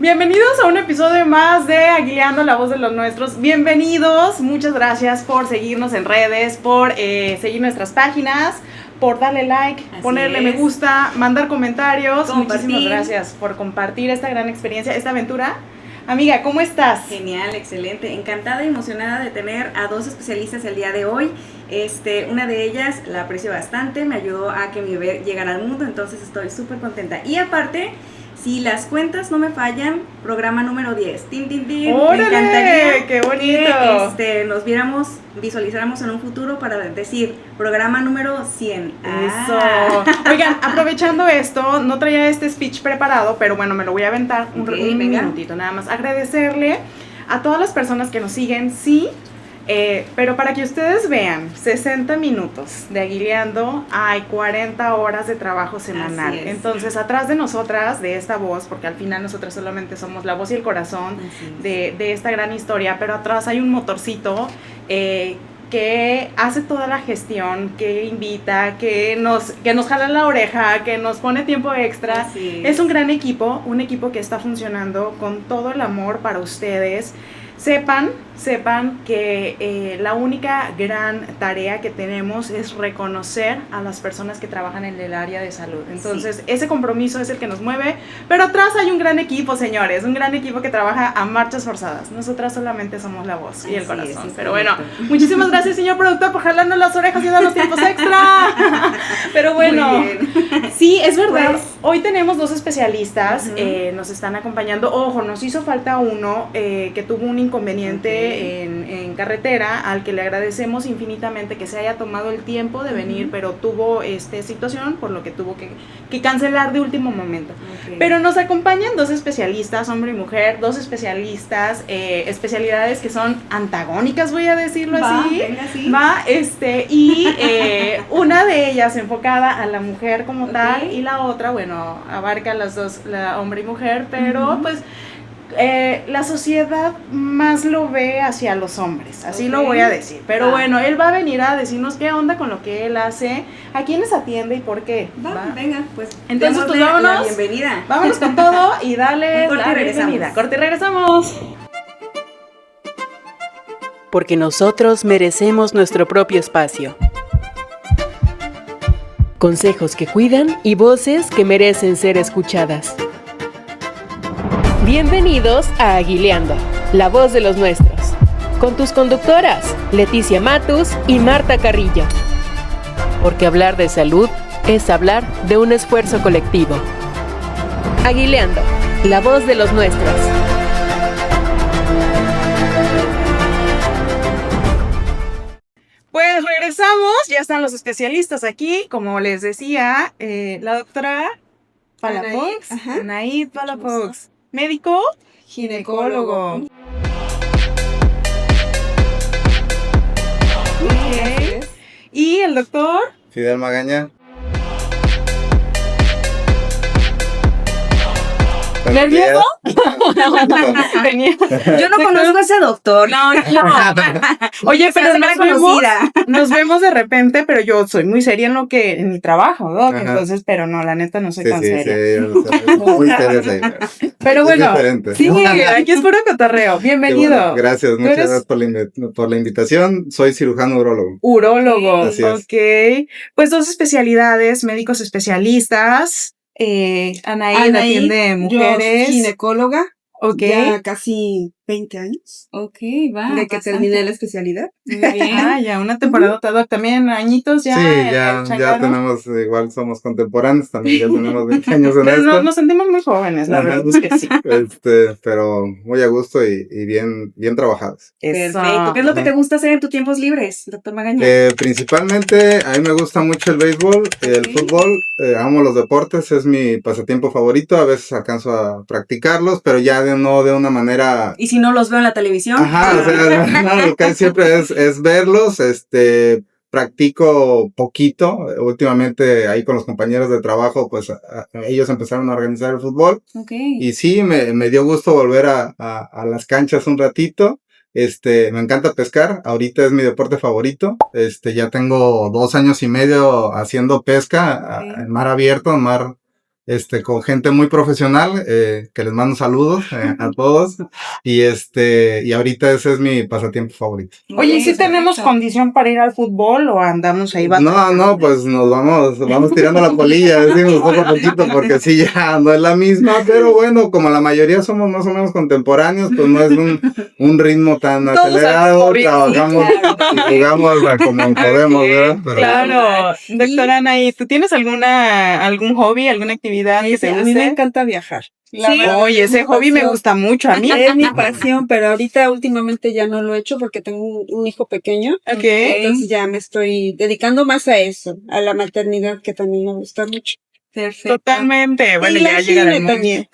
Bienvenidos a un episodio más de Aguileando la voz de los nuestros. Bienvenidos, muchas gracias por seguirnos en redes, por seguir nuestras páginas, por darle like, ponerle me gusta, mandar comentarios. Compartir. Muchísimas gracias por compartir esta gran experiencia, esta aventura. Amiga, ¿cómo estás? Genial, excelente. Encantada y emocionada de tener a dos especialistas el día de hoy. Una de ellas la aprecio bastante, me ayudó a que mi bebé llegara al mundo, entonces estoy súper contenta. Y aparte, si las cuentas no me fallan, programa número 10. ¡Tin, tin, tin! ¡Órale! Me encantaría ¡Qué bonito! que nos viéramos, visualizáramos en un futuro para decir programa número 100. Eso. Oigan, aprovechando esto, no traía este speech preparado, pero bueno, me lo voy a aventar un minutito nada más. Agradecerle a todas las personas que nos siguen, sí. Pero para que ustedes vean, 60 minutos de Aguileando, hay 40 horas de trabajo semanal. Entonces, atrás de nosotras, de esta voz, porque al final nosotras solamente somos la voz y el corazón de esta gran historia, pero atrás hay un motorcito que hace toda la gestión, que invita, que nos jala la oreja, que nos pone tiempo extra. Es un gran equipo, un equipo que está funcionando con todo el amor para ustedes. Sepan que la única gran tarea que tenemos es reconocer a las personas que trabajan en el área de salud. Entonces, ese compromiso es el que nos mueve, pero atrás hay un gran equipo, señores, un gran equipo que trabaja a marchas forzadas. Nosotras solamente somos la voz y el corazón. Pero bueno, muchísimas gracias, señor productor, por jalarnos las orejas y darnos tiempos extra. Pero bueno, sí, es verdad. Pues, hoy tenemos dos especialistas, nos están acompañando. Ojo, nos hizo falta uno que tuvo un inconveniente en carretera, al que le agradecemos infinitamente que se haya tomado el tiempo de venir, pero tuvo situación por lo que tuvo que cancelar de último momento. Pero nos acompañan dos especialistas, hombre y mujer, dos especialistas, especialidades que son antagónicas, voy a decirlo así. Y una de ellas enfocada a la mujer como tal, y la otra, bueno, abarca las dos, la hombre y mujer, pero pues la sociedad más lo ve hacia los hombres, así lo voy a decir, pero bueno, él va a venir a decirnos qué onda con lo que él hace, a quiénes atiende y por qué. Venga, pues entonces pues vámonos, la bienvenida. Vámonos con todo y dale la bienvenida. Corte y regresamos. Porque nosotros merecemos nuestro propio espacio. Consejos que cuidan y voces que merecen ser escuchadas. Bienvenidos a Aguileando, la voz de los nuestros, con tus conductoras, Leticia Matus y Marta Carrillo. Porque hablar de salud es hablar de un esfuerzo colectivo. Aguileando, la voz de los nuestros. Pues regresamos, ya están los especialistas aquí, como les decía, la doctora Palafox, Anaid Palafox. Médico, ginecólogo. Y el doctor Fidel Magaña. ¿Nervioso? Yo no conozco a ese doctor. No. Oye, pero nos vemos de repente, pero yo soy muy seria en mi trabajo, ¿no? Entonces, pero no, la neta no soy tan seria. Sí, muy seria. Pero bueno, sí, aquí es puro cotorreo. Bienvenido. Bueno, gracias, muchas gracias por la invitación. Soy cirujano urólogo. Urólogo, ok. Pues dos especialidades, médicos especialistas. Anaid atiende mujeres. Yo ginecóloga, ya casi 20 años. Ok, va. De que terminé la especialidad. Muy bien. Ya una temporada, también añitos ya. Sí, ya tenemos, igual somos contemporáneos, también ya tenemos 20 años en esto. Nos sentimos muy jóvenes, la verdad es que sí. Pero muy a gusto y bien trabajados. Perfecto. ¿Qué es lo que te gusta hacer en tus tiempos libres, doctor Magaña? Principalmente, a mí me gusta mucho el béisbol, el fútbol, amo los deportes, es mi pasatiempo favorito, a veces alcanzo a practicarlos, pero ya no de una manera... ¿Y si no los veo en la televisión? Ajá, o sea, lo que hay siempre es verlos, practico poquito, últimamente ahí con los compañeros de trabajo, pues ellos empezaron a organizar el fútbol, y sí, me dio gusto volver a las canchas un ratito. Me encanta pescar, ahorita es mi deporte favorito, ya tengo 2 años y medio haciendo pesca en mar abierto, en mar con gente muy profesional, que les mando saludos a todos. Y ahorita ese es mi pasatiempo favorito. Oye, ¿y si tenemos condición para ir al fútbol o andamos ahí batallando? No, pues nos vamos tirando la polilla, decimos poco a poquito, porque sí, ya no es la misma, pero bueno, como la mayoría somos más o menos contemporáneos, pues no es un ritmo tan acelerado, trabajamos y jugamos como podemos, ¿verdad? Pero, claro, doctora Anaí, ¿tú tienes algún hobby, alguna actividad que te guste? A mí me encanta viajar. Oye, ese hobby me gusta mucho a mí. Es mi pasión, pero ahorita últimamente ya no lo he hecho porque tengo un hijo pequeño. Entonces ya me estoy dedicando más a eso, a la maternidad, que también me gusta mucho. Perfecto. Totalmente. Bueno, y ya llega el también.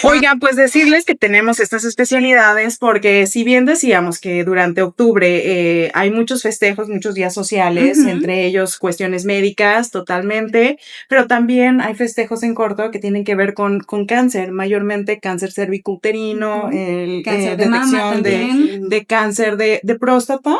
Oigan, pues decirles que tenemos estas especialidades porque si bien decíamos que durante octubre hay muchos festejos, muchos días sociales, entre ellos cuestiones médicas totalmente, pero también hay festejos en corto que tienen que ver con cáncer, mayormente cáncer cervicuterino, el cáncer de mama de cáncer de próstata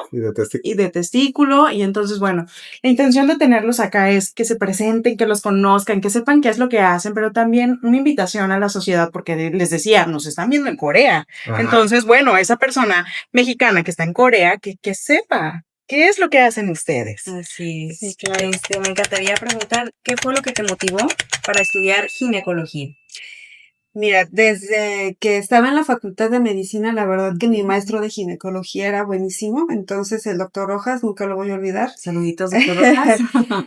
y de testículo. Y entonces, bueno, la intención de tenerlos acá es que se presenten, que los conozcan, que sepan qué es lo que hacen, pero también una invitación a la sociedad, porque les decía, nos están viendo en Corea. Ajá. Entonces, bueno, esa persona mexicana que está en Corea, que sepa qué es lo que hacen ustedes. Así es. Sí, claro. Me encantaría preguntar, ¿qué fue lo que te motivó para estudiar ginecología? Mira, desde que estaba en la Facultad de Medicina, la verdad que mi maestro de ginecología era buenísimo. Entonces, el doctor Rojas, nunca lo voy a olvidar. Saluditos, doctor Rojas.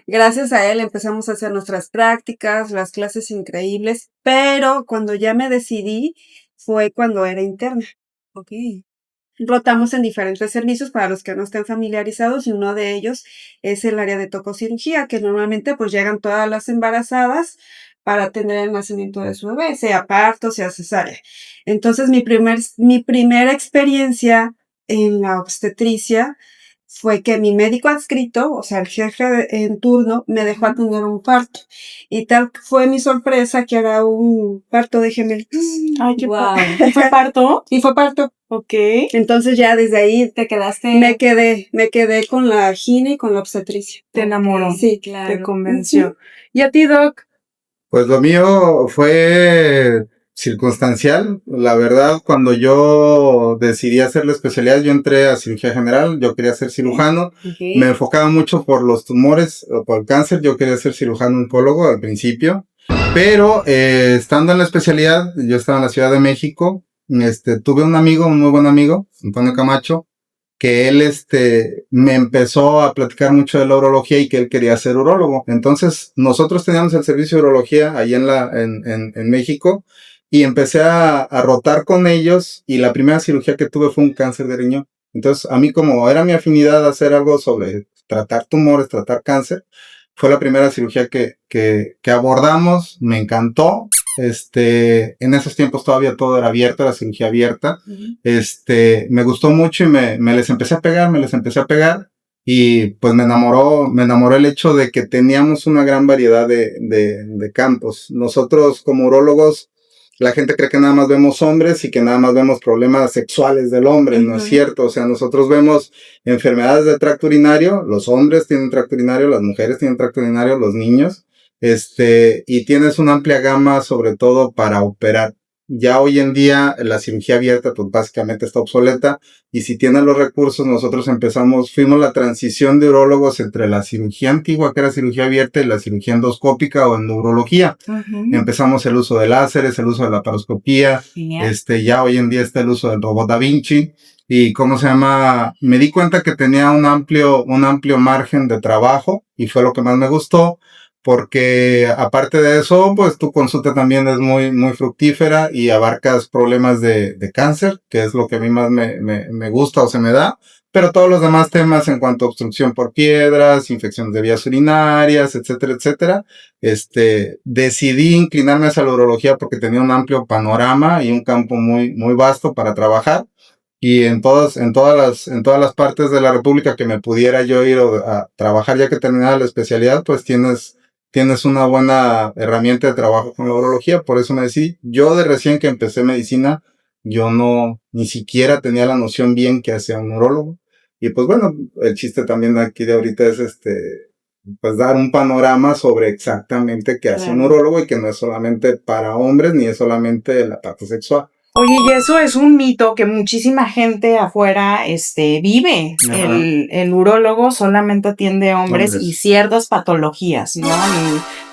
Gracias a él empezamos a hacer nuestras prácticas, las clases increíbles. Pero cuando ya me decidí, fue cuando era interna. Ok. Rotamos en diferentes servicios para los que no estén familiarizados y uno de ellos es el área de tococirugía, que normalmente pues llegan todas las embarazadas para atender el nacimiento de su bebé, sea parto, sea cesárea. Entonces mi primera experiencia en la obstetricia fue que mi médico adscrito, o sea, el jefe en turno, me dejó atender un parto. Y tal fue mi sorpresa que era un parto de gemelitos. Ay, qué wow. ¿Y fue parto? Y fue parto. Ok. Entonces ya desde ahí te quedaste. Me quedé con la gine y con la obstetricia. Te enamoró. Sí, claro. Te convenció. ¿Y a ti, Doc? Pues lo mío fue circunstancial. La verdad, cuando yo decidí hacer la especialidad, yo entré a cirugía general, yo quería ser cirujano. Okay. Me enfocaba mucho por los tumores, por el cáncer, yo quería ser cirujano oncólogo al principio. Pero estando en la especialidad, yo estaba en la Ciudad de México, tuve un amigo, un muy buen amigo, Antonio Camacho, que él me empezó a platicar mucho de la urología y que él quería ser urólogo. Entonces, nosotros teníamos el servicio de urología ahí en México y empecé a rotar con ellos y la primera cirugía que tuve fue un cáncer de riñón. Entonces, a mí como era mi afinidad hacer algo sobre tratar tumores, tratar cáncer, fue la primera cirugía que abordamos, me encantó. En esos tiempos todavía todo era abierto, la cirugía abierta. Me gustó mucho y me les empecé a pegar, y pues me enamoró el hecho de que teníamos una gran variedad de campos. Nosotros como urólogos, la gente cree que nada más vemos hombres y que nada más vemos problemas sexuales del hombre, no es cierto. O sea, nosotros vemos enfermedades de tracto urinario, los hombres tienen tracto urinario, las mujeres tienen tracto urinario, los niños, y tienes una amplia gama sobre todo para operar. Ya hoy en día la cirugía abierta pues básicamente está obsoleta y si tienes los recursos nosotros fuimos la transición de urólogos entre la cirugía antigua que era cirugía abierta y la cirugía endoscópica o endourología. Empezamos el uso de láseres, el uso de la laparoscopía, ya hoy en día está el uso del robot Da Vinci y me di cuenta que tenía un amplio margen de trabajo y fue lo que más me gustó. Porque aparte de eso, pues tu consulta también es muy, muy fructífera y abarcas problemas de cáncer, que es lo que a mí más me gusta o se me da, pero todos los demás temas en cuanto a obstrucción por piedras, infecciones de vías urinarias, etcétera, etcétera, decidí inclinarme hacia la urología porque tenía un amplio panorama y un campo muy, muy vasto para trabajar. Y en todas las partes de la República que me pudiera yo ir a trabajar ya que terminara la especialidad, pues tienes una buena herramienta de trabajo con la urología, por eso me decidí. Yo de recién que empecé medicina, yo ni siquiera tenía la noción bien que hacía un urólogo. Y pues bueno, el chiste también aquí de ahorita es pues dar un panorama sobre exactamente qué hace un urólogo y que no es solamente para hombres ni es solamente la parte sexual. Oye, y eso es un mito que muchísima gente afuera vive. El urólogo solamente atiende a hombres y ciertas patologías, ¿no?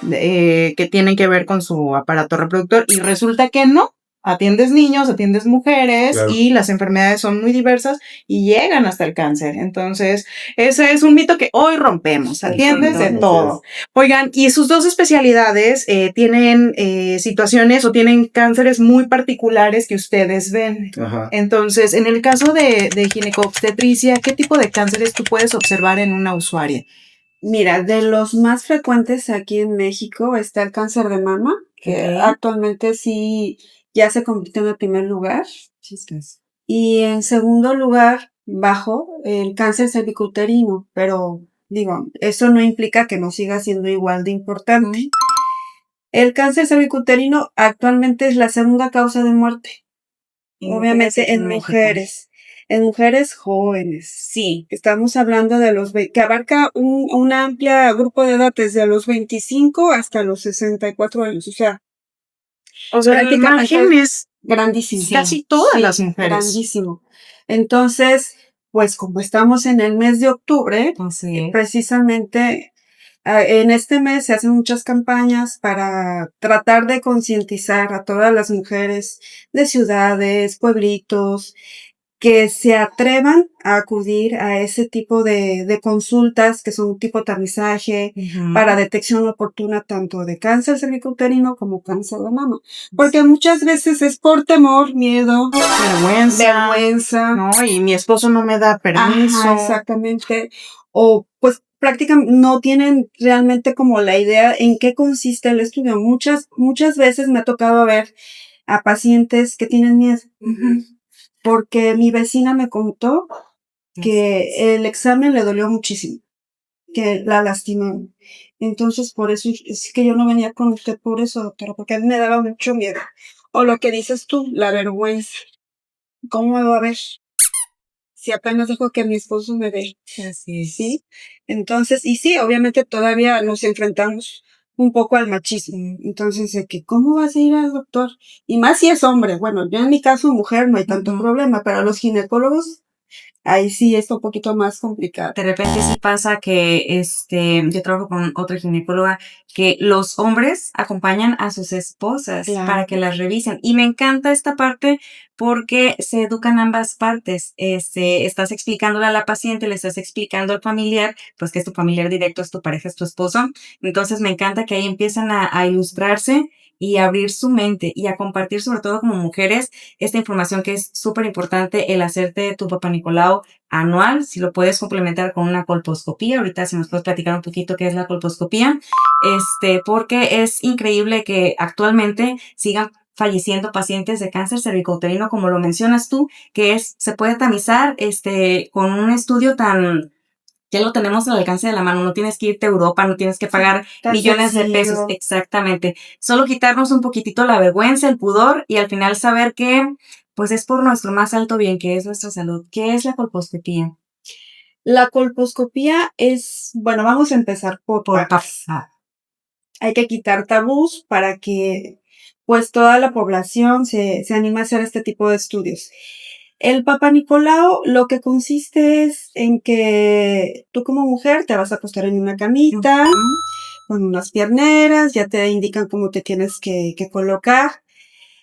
Que tienen que ver con su aparato reproductor. Y resulta que no. Atiendes niños, atiendes mujeres y las enfermedades son muy diversas y llegan hasta el cáncer. Entonces, ese es un mito que hoy rompemos. Atiendes de todo. Oigan, y sus dos especialidades tienen situaciones o tienen cánceres muy particulares que ustedes ven. Ajá. Entonces, en el caso de ginecobstetricia, ¿qué tipo de cánceres tú puedes observar en una usuaria? Mira, de los más frecuentes aquí en México está el cáncer de mama, que actualmente sí ya se convirtió en el primer lugar. Y en segundo lugar, bajo, el cáncer cervicouterino, pero digo, eso no implica que no siga siendo igual de importante. El cáncer cervicouterino actualmente es la segunda causa de muerte. Obviamente en mujeres. En mujeres jóvenes. Sí. Estamos hablando de que abarca un amplio grupo de edad desde los 25 hasta los 64 años. O sea, el margen es grandísimo. Casi todas las mujeres. Grandísimo. Entonces, pues como estamos en el mes de octubre, precisamente en este mes se hacen muchas campañas para tratar de concientizar a todas las mujeres de ciudades, pueblitos, que se atrevan a acudir a ese tipo de consultas que son tipo tamizaje para detección oportuna tanto de cáncer cervicouterino como cáncer de mama. Porque muchas veces es por temor, miedo, vergüenza. No, y mi esposo no me da permiso. Ajá, exactamente. O pues prácticamente no tienen realmente como la idea en qué consiste el estudio. Muchas veces me ha tocado ver a pacientes que tienen miedo. Porque mi vecina me contó que el examen le dolió muchísimo, que la lastimó. Entonces, por eso es que yo no venía con usted por eso, doctora, porque a mí me daba mucho miedo. O lo que dices tú, la vergüenza. ¿Cómo me va a ver? Si apenas dejo que mi esposo me ve. Así es. ¿Sí? Entonces, y sí, obviamente todavía nos enfrentamos un poco al machismo. Entonces, de que, ¿cómo vas a ir al doctor? Y más si es hombre. Bueno, yo en mi caso, mujer, no hay tanto problema, pero los ginecólogos, ahí sí es un poquito más complicado. De repente sí pasa que yo trabajo con otra ginecóloga que los hombres acompañan a sus esposas para que las revisen. Y me encanta esta parte porque se educan ambas partes. Estás explicándole a la paciente, le estás explicando al familiar, pues que es tu familiar directo, es tu pareja, es tu esposo. Entonces me encanta que ahí empiezan a ilustrarse y a abrir su mente y a compartir, sobre todo como mujeres, esta información que es súper importante, el hacerte tu Papá Nicolau anual, si lo puedes complementar con una colposcopía. Ahorita si nos puedes platicar un poquito qué es la colposcopía, porque es increíble que actualmente sigan falleciendo pacientes de cáncer cervicouterino, como lo mencionas tú, que se puede tamizar, con un estudio ya lo tenemos al alcance de la mano, no tienes que irte a Europa, no tienes que pagar millones de pesos, exactamente. Solo quitarnos un poquitito la vergüenza, el pudor y al final saber que pues es por nuestro más alto bien, que es nuestra salud. ¿Qué es la colposcopía? La colposcopía bueno, vamos a empezar por partes. Hay que quitar tabús para que pues toda la población se anime a hacer este tipo de estudios. El Papá Nicolau lo que consiste es en que tú como mujer te vas a acostar en una camita, con unas pierneras, ya te indican cómo te tienes que colocar.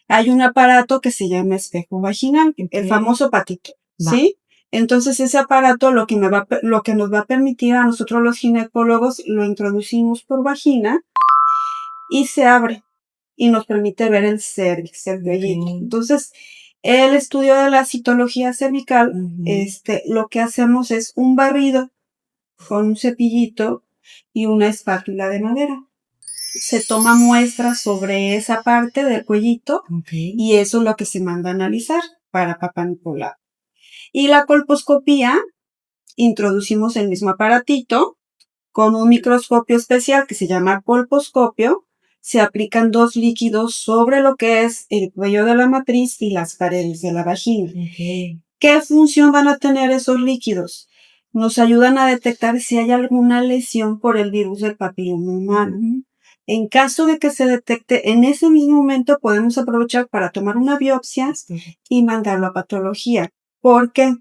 Hay un aparato que se llama espejo vaginal, el famoso patito, ¿sí? Entonces ese aparato lo que nos va a permitir a nosotros los ginecólogos, lo introducimos por vagina y se abre y nos permite ver el cervix, el vellito. Entonces, el estudio de la citología cervical, lo que hacemos es un barrido con un cepillito y una espátula de madera. Se toma muestra sobre esa parte del cuellito y eso es lo que se manda a analizar para Papá Nicolau. Y la colposcopía, introducimos el mismo aparatito con un microscopio especial que se llama colposcopio. Se aplican 2 líquidos sobre lo que es el cuello de la matriz y las paredes de la vagina. ¿Qué función van a tener esos líquidos? nos ayudan a detectar si hay alguna lesión por el virus del papiloma humano. En caso de que se detecte, en ese mismo momento podemos aprovechar para tomar una biopsia y mandarlo a patología. Porque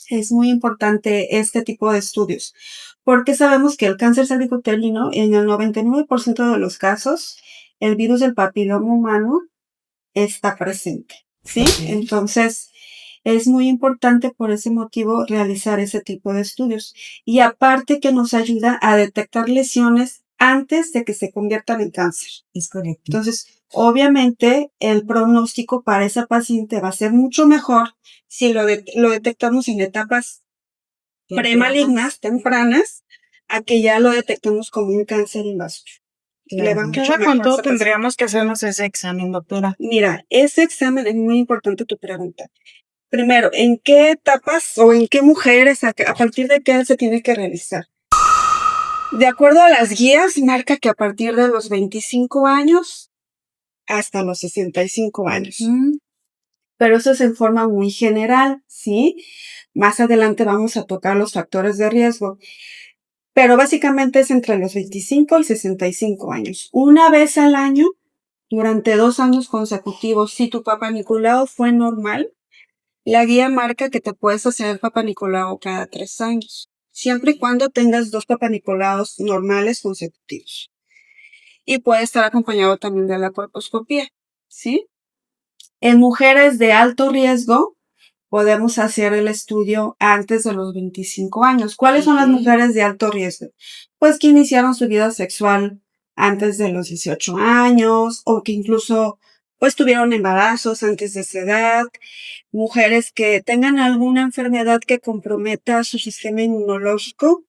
es muy importante este tipo de estudios. Porque sabemos que el cáncer cervicuterino, en el 99% de los casos, el virus del papiloma humano está presente. ¿Sí? Entonces, es muy importante por ese motivo realizar ese tipo de estudios. Y aparte que nos ayuda a detectar lesiones antes de que se conviertan en cáncer. Es correcto. Entonces, obviamente, el pronóstico para esa paciente va a ser mucho mejor si lo detectamos en etapas premalignas, tempranas, a que ya lo detectemos como un cáncer invasor. ¿Cada cuánto tendríamos que hacernos ese examen, doctora? Mira, ese examen es muy importante tu pregunta. Primero, ¿en qué etapas o en qué mujeres, a partir de qué edad se tiene que realizar? De acuerdo a las guías, marca que a partir de los 25 años hasta los 65 años. Pero eso es en forma muy general, ¿sí? Más adelante vamos a tocar los factores de riesgo. Pero básicamente es entre los 25 y 65 años. Una vez al año, durante 2 años consecutivos, si tu Papá Nicolau fue normal, la guía marca que te puedes hacer el Papá Nicolau cada 3 años, siempre y cuando tengas 2 Papá Nicolaos normales consecutivos. Y puede estar acompañado también de la colposcopía, ¿sí? En mujeres de alto riesgo, podemos hacer el estudio antes de los 25 años. ¿Cuáles son las mujeres de alto riesgo? Pues que iniciaron su vida sexual antes de los 18 años o que incluso pues tuvieron embarazos antes de esa edad. Mujeres que tengan alguna enfermedad que comprometa su sistema inmunológico.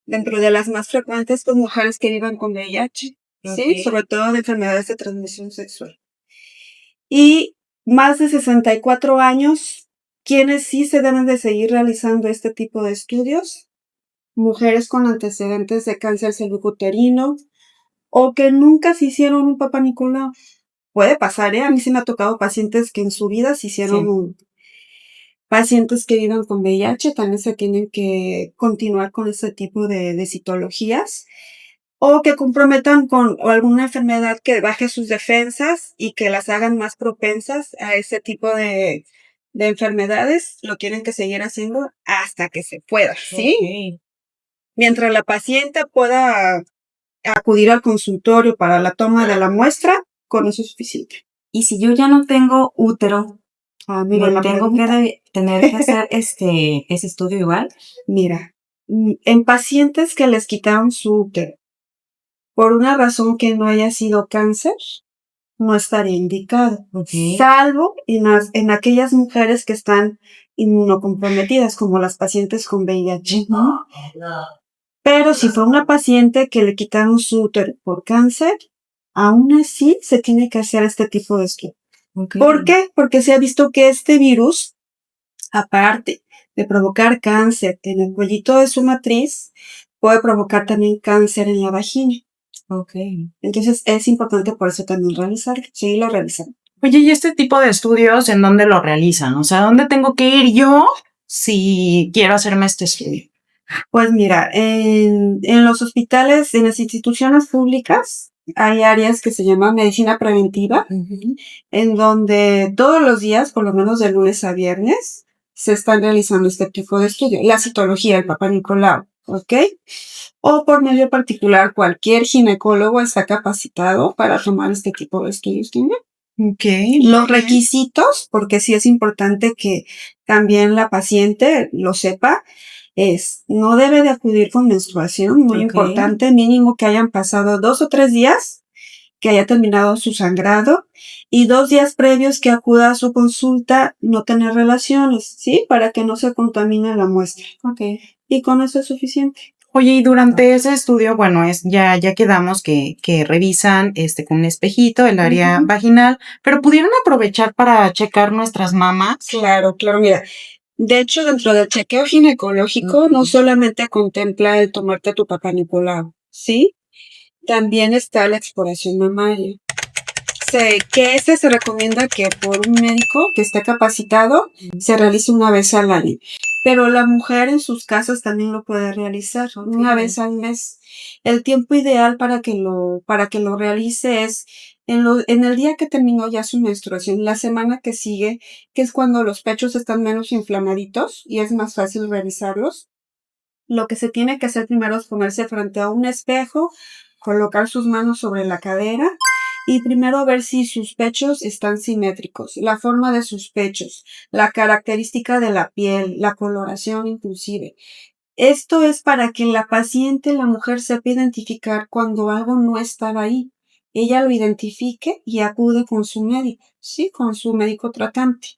Dentro de las más frecuentes, pues mujeres que vivan con VIH, ¿sí? Sobre todo de enfermedades de transmisión sexual. Y más de 64 años, ¿quiénes sí se deben de seguir realizando este tipo de estudios? Mujeres con antecedentes de cáncer cervicuterino o que nunca se hicieron un Papá Nicolau. Puede pasar, ¿eh? A mí se me ha tocado pacientes que en su vida se hicieron un... Pacientes que vivan con VIH también se tienen que continuar con ese tipo de citologías. O que comprometan con alguna enfermedad que baje sus defensas y que las hagan más propensas a ese tipo de enfermedades, lo tienen que seguir haciendo hasta que se pueda, ¿sí? Okay. Mientras la paciente pueda acudir al consultorio para la toma de la muestra, con eso es suficiente. Y si yo ya no tengo útero, mira, tengo que tener que hacer ese estudio igual. Mira, en pacientes que les quitaron su útero, por una razón que no haya sido cáncer, no estaría indicado. Okay. Salvo en aquellas mujeres que están inmunocomprometidas, como las pacientes con VIH. ¿No? Pero si fue una paciente que le quitaron su útero por cáncer, aún así se tiene que hacer este tipo de estudio. Okay. ¿Por qué? Porque se ha visto que este virus, aparte de provocar cáncer en el cuellito de su matriz, puede provocar también cáncer en la vagina. Okay. Entonces es importante por eso también realizarlo. Sí, lo realizan. Oye, ¿y este tipo de estudios en dónde lo realizan? O sea, ¿dónde tengo que ir yo si quiero hacerme este estudio? Pues mira, en los hospitales, en las instituciones públicas, hay áreas que se llaman medicina preventiva, en donde todos los días, por lo menos de lunes a viernes, se están realizando este tipo de estudio. La citología, el Papá Nicolau, ¿ok? O por medio particular, cualquier ginecólogo está capacitado para tomar este tipo de estudios también. Okay. Los requisitos, porque sí es importante que también la paciente lo sepa, no debe de acudir con menstruación, muy importante, mínimo que hayan pasado 2 o 3 días, que haya terminado su sangrado, y 2 días previos que acuda a su consulta, no tener relaciones, ¿sí? Para que no se contamine la muestra. Okay. Y con eso es suficiente. Oye, y durante ese estudio, bueno, ya quedamos que revisan con un espejito el área vaginal, pero ¿pudieron aprovechar para checar nuestras mamas? Claro, mira. De hecho, dentro del chequeo ginecológico no solamente contempla el tomarte tu Papá Nicolau, ¿sí? También está la exploración mamaria. Que se recomienda que por un médico que esté capacitado se realice una vez al año. pero la mujer en sus casas también lo puede realizar una vez al mes. El tiempo ideal para que lo realice es en el día que terminó ya su menstruación, la semana que sigue, que es cuando los pechos están menos inflamaditos y es más fácil revisarlos. Lo que se tiene que hacer primero es ponerse frente a un espejo, colocar sus manos sobre la cadera y primero ver si sus pechos están simétricos, la forma de sus pechos, la característica de la piel, la coloración inclusive. Esto es para que la paciente, la mujer, sepa identificar cuando algo no estaba ahí. Ella lo identifique y acude con su médico, ¿sí? Con su médico tratante.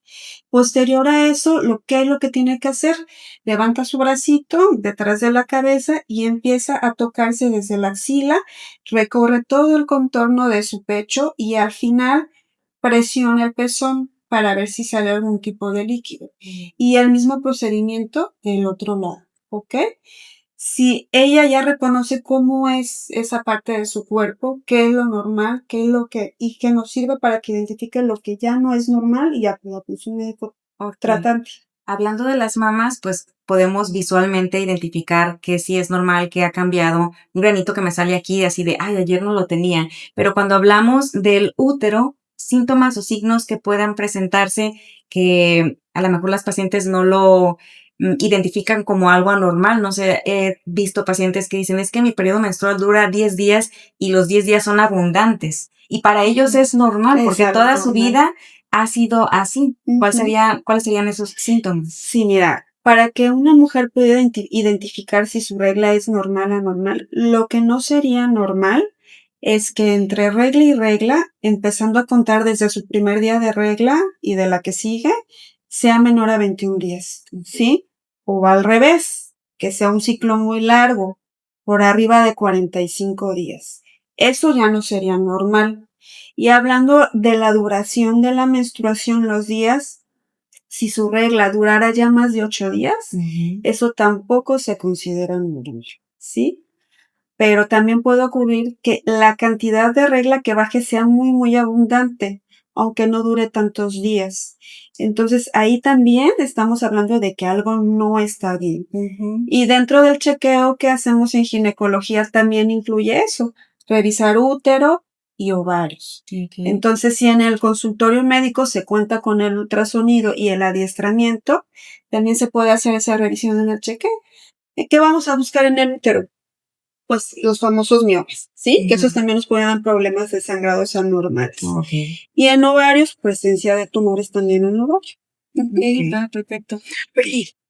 Posterior a eso, ¿qué es lo que tiene que hacer? Levanta su bracito detrás de la cabeza y empieza a tocarse desde la axila, recorre todo el contorno de su pecho y al final presiona el pezón para ver si sale algún tipo de líquido. Y el mismo procedimiento del otro lado. ¿Ok? Si ella ya reconoce cómo es esa parte de su cuerpo, qué es lo normal, y que nos sirve para que identifique lo que ya no es normal y acuda con su médico tratante. Hablando de las mamas, pues podemos visualmente identificar que sí es normal, que ha cambiado. Un granito que me sale aquí así de, ay, ayer no lo tenía. Pero cuando hablamos del útero, síntomas o signos que puedan presentarse que a lo mejor las pacientes no lo identifican como algo anormal. No sé, he visto pacientes que dicen, es que mi periodo menstrual dura 10 días y los 10 días son abundantes. Y para ellos es normal porque toda su vida ha sido así. ¿Cuáles serían esos síntomas? Sí, mira, para que una mujer pueda identificar si su regla es normal o anormal, lo que no sería normal es que entre regla y regla, empezando a contar desde su primer día de regla y de la que sigue, sea menor a 21 días, ¿sí? O al revés, que sea un ciclo muy largo, por arriba de 45 días. Eso ya no sería normal. Y hablando de la duración de la menstruación, los días, si su regla durara ya más de 8 días, eso tampoco se considera normal, ¿sí? Pero también puede ocurrir que la cantidad de regla que baje sea muy, muy abundante, aunque no dure tantos días. Entonces, ahí también estamos hablando de que algo no está bien. Y dentro del chequeo que hacemos en ginecología también incluye eso, revisar útero y ovarios. Entonces, si en el consultorio médico se cuenta con el ultrasonido y el adiestramiento, también se puede hacer esa revisión en el chequeo. ¿Qué vamos a buscar en el útero? Pues los famosos miomas, ¿sí? Que esos también nos pueden dar problemas de sangrados anormales. Y en ovarios, presencia de tumores también en ovario. Perfecto.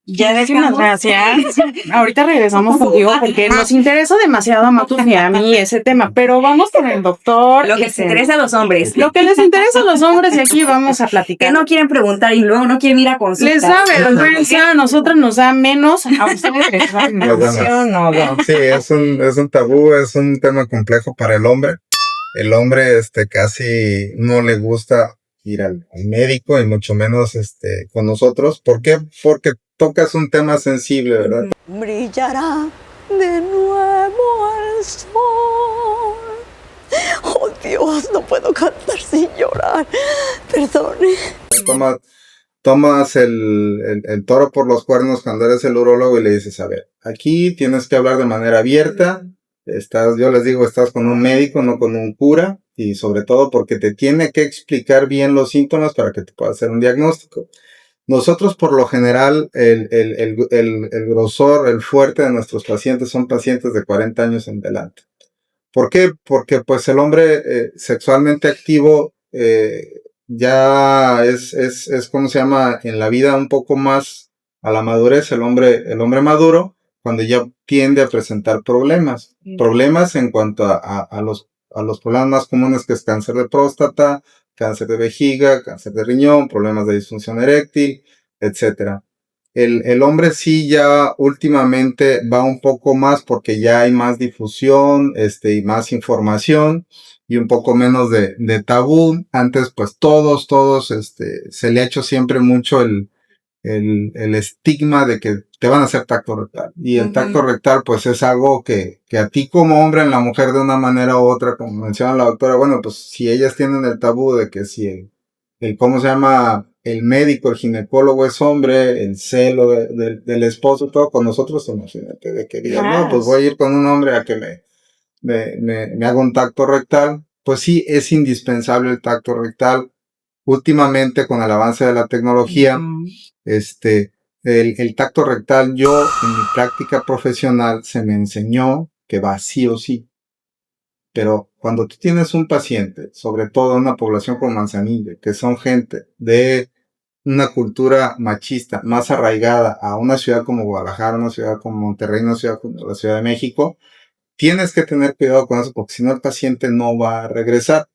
Ya déjenos, gracias. Ahorita regresamos contigo porque nos interesa demasiado a Matus y a mí ese tema, pero vamos con el doctor. Lo que les interesa a los hombres. Lo que les interesa a los hombres y aquí vamos a platicar. Que no quieren preguntar y luego no quieren ir a consulta. Les da vergüenza, a nosotros nos da menos, a ustedes les da emoción, ¿no? Sí, es un tabú, es un tema complejo para el hombre. El hombre casi no le gusta ir al médico y mucho menos con nosotros. ¿Por qué? Porque tocas un tema sensible, ¿verdad? Brillará de nuevo el sol. Oh Dios, no puedo cantar sin llorar. Perdone. Tomas el toro por los cuernos cuando eres el urólogo y le dices, a ver, aquí tienes que hablar de manera abierta. Yo les digo, estás con un médico, no con un cura, y sobre todo porque te tiene que explicar bien los síntomas para que te pueda hacer un diagnóstico. Nosotros, por lo general, el grosor, el fuerte de nuestros pacientes son pacientes de 40 años en adelante. ¿Por qué? Porque, pues, el hombre sexualmente activo ya es, ¿cómo se llama? En la vida un poco más a la madurez, el hombre maduro, cuando ya tiende a presentar problemas. Problemas en cuanto a los problemas más comunes, que es cáncer de próstata, cáncer de vejiga, cáncer de riñón, problemas de disfunción eréctil, etcétera. El hombre sí ya últimamente va un poco más porque ya hay más difusión, y más información y un poco menos de tabú. Antes, pues todos, se le ha hecho siempre mucho el estigma de que te van a hacer tacto rectal. Y el tacto rectal, pues es algo que a ti como hombre, en la mujer de una manera u otra, como menciona la doctora, bueno, pues si ellas tienen el tabú de que si ¿cómo se llama? el médico, el ginecólogo es hombre, el celo del esposo, todo con nosotros, imagínate, de que digas, no, pues voy a ir con un hombre a que me haga un tacto rectal. Pues sí, es indispensable el tacto rectal. Últimamente, con el avance de la tecnología, el tacto rectal, yo en mi práctica profesional se me enseñó que va sí o sí. Pero cuando tú tienes un paciente, sobre todo en una población como Manzanillo, que son gente de una cultura machista más arraigada a una ciudad como Guadalajara, una ciudad como Monterrey, una ciudad como la Ciudad de México, tienes que tener cuidado con eso porque si no el paciente no va a regresar.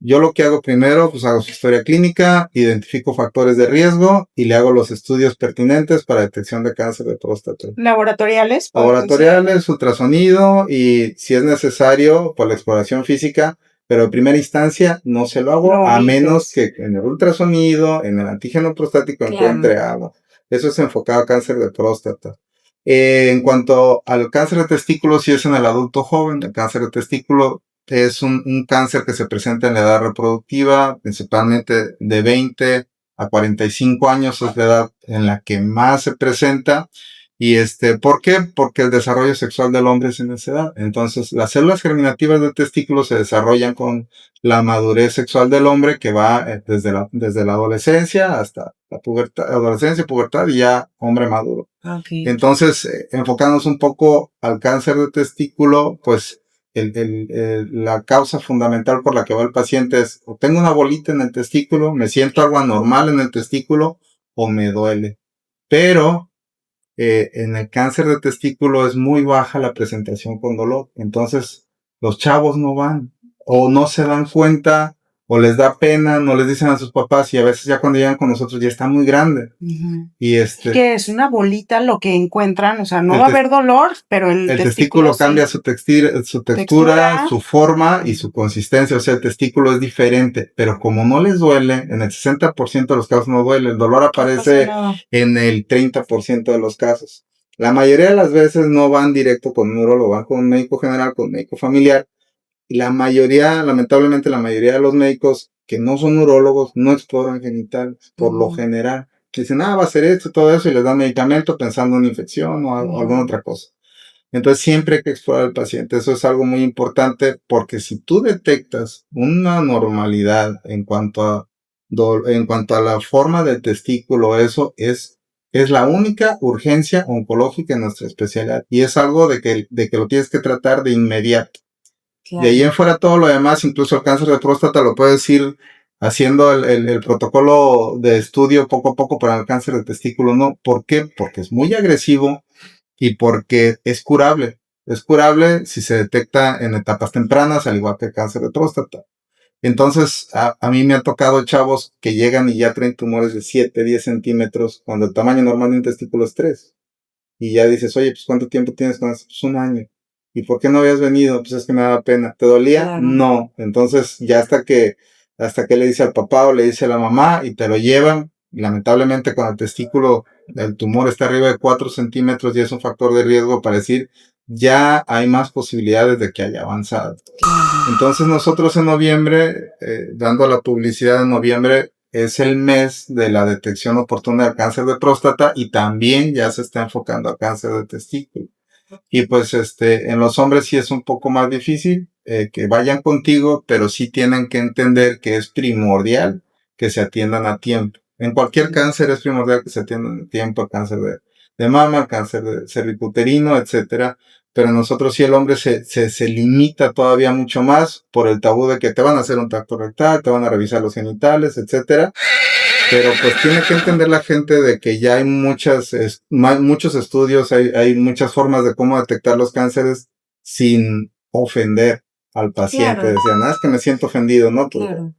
Yo lo que hago primero, pues hago su historia clínica, identifico factores de riesgo y le hago los estudios pertinentes para detección de cáncer de próstata. ¿Laboratoriales? Laboratoriales, ultrasonido y si es necesario, por la exploración física, pero en primera instancia no se lo hago a menos que en el ultrasonido, en el antígeno prostático encuentre algo. Eso es enfocado a cáncer de próstata. En cuanto al cáncer de testículo, si es en el adulto joven, el cáncer de testículo es un cáncer que se presenta en la edad reproductiva, principalmente de 20 a 45 años es la edad en la que más se presenta. Y ¿por qué? Porque el desarrollo sexual del hombre es en esa edad. Entonces, las células germinativas del testículo se desarrollan con la madurez sexual del hombre que va desde la adolescencia hasta la pubertad y ya hombre maduro. Okay. Entonces, enfocándonos un poco al cáncer de testículo, pues la causa fundamental por la que va el paciente es o tengo una bolita en el testículo, me siento algo anormal en el testículo o me duele. Pero en el cáncer de testículo es muy baja la presentación con dolor. Entonces, los chavos no van o no se dan cuenta o les da pena, no les dicen a sus papás y a veces ya cuando llegan con nosotros ya está muy grande. Uh-huh. Y que es una bolita lo que encuentran, o sea, no va a haber dolor, pero el testículo cambia su textura, su forma y su consistencia, o sea, el testículo es diferente, pero como no les duele, en el 60% de los casos no duele, el dolor aparece en el 30% de los casos. La mayoría de las veces no van directo con un urólogo, van con un médico general, con un médico familiar, y lamentablemente la mayoría de los médicos que no son urólogos no exploran genitales, por lo general. Dicen, va a ser esto, todo eso, y les dan medicamento pensando en una infección o alguna otra cosa. Entonces siempre hay que explorar al paciente. Eso es algo muy importante porque si tú detectas una normalidad en cuanto a la forma del testículo, eso es la única urgencia oncológica en nuestra especialidad. Y es algo de que lo tienes que tratar de inmediato. Claro. De ahí en fuera todo lo demás, incluso el cáncer de próstata, lo puedes ir haciendo el protocolo de estudio poco a poco para el cáncer de testículo, ¿no? ¿Por qué? Porque es muy agresivo y porque es curable. Es curable si se detecta en etapas tempranas, al igual que el cáncer de próstata. Entonces, a mí me ha tocado chavos que llegan y ya traen tumores de 7, 10 centímetros, cuando el tamaño normal de un testículo es 3. Y ya dices, oye, pues ¿cuánto tiempo tienes con eso? Pues 1 año. ¿Y por qué no habías venido? Pues es que me daba pena. ¿Te dolía? Claro. No. Entonces, ya hasta que le dice al papá o le dice a la mamá y te lo llevan, y lamentablemente cuando el testículo, el tumor está arriba de 4 centímetros y es un factor de riesgo para decir, ya hay más posibilidades de que haya avanzado. Entonces nosotros en noviembre, dando la publicidad en noviembre, es el mes de la detección oportuna del cáncer de próstata y también ya se está enfocando al cáncer de testículo. Y pues en los hombres sí es un poco más difícil que vayan contigo, pero sí tienen que entender que es primordial que se atiendan a tiempo. En cualquier cáncer es primordial que se atiendan a tiempo, el cáncer de mama, el cáncer de cervicuterino, etcétera. Pero nosotros sí el hombre se limita todavía mucho más por el tabú de que te van a hacer un tacto rectal, te van a revisar los genitales, etcétera. Pero pues tiene que entender la gente de que ya hay muchos estudios, hay muchas formas de cómo detectar los cánceres sin ofender al paciente. Claro. Decían, es que me siento ofendido, ¿no? Pues, claro.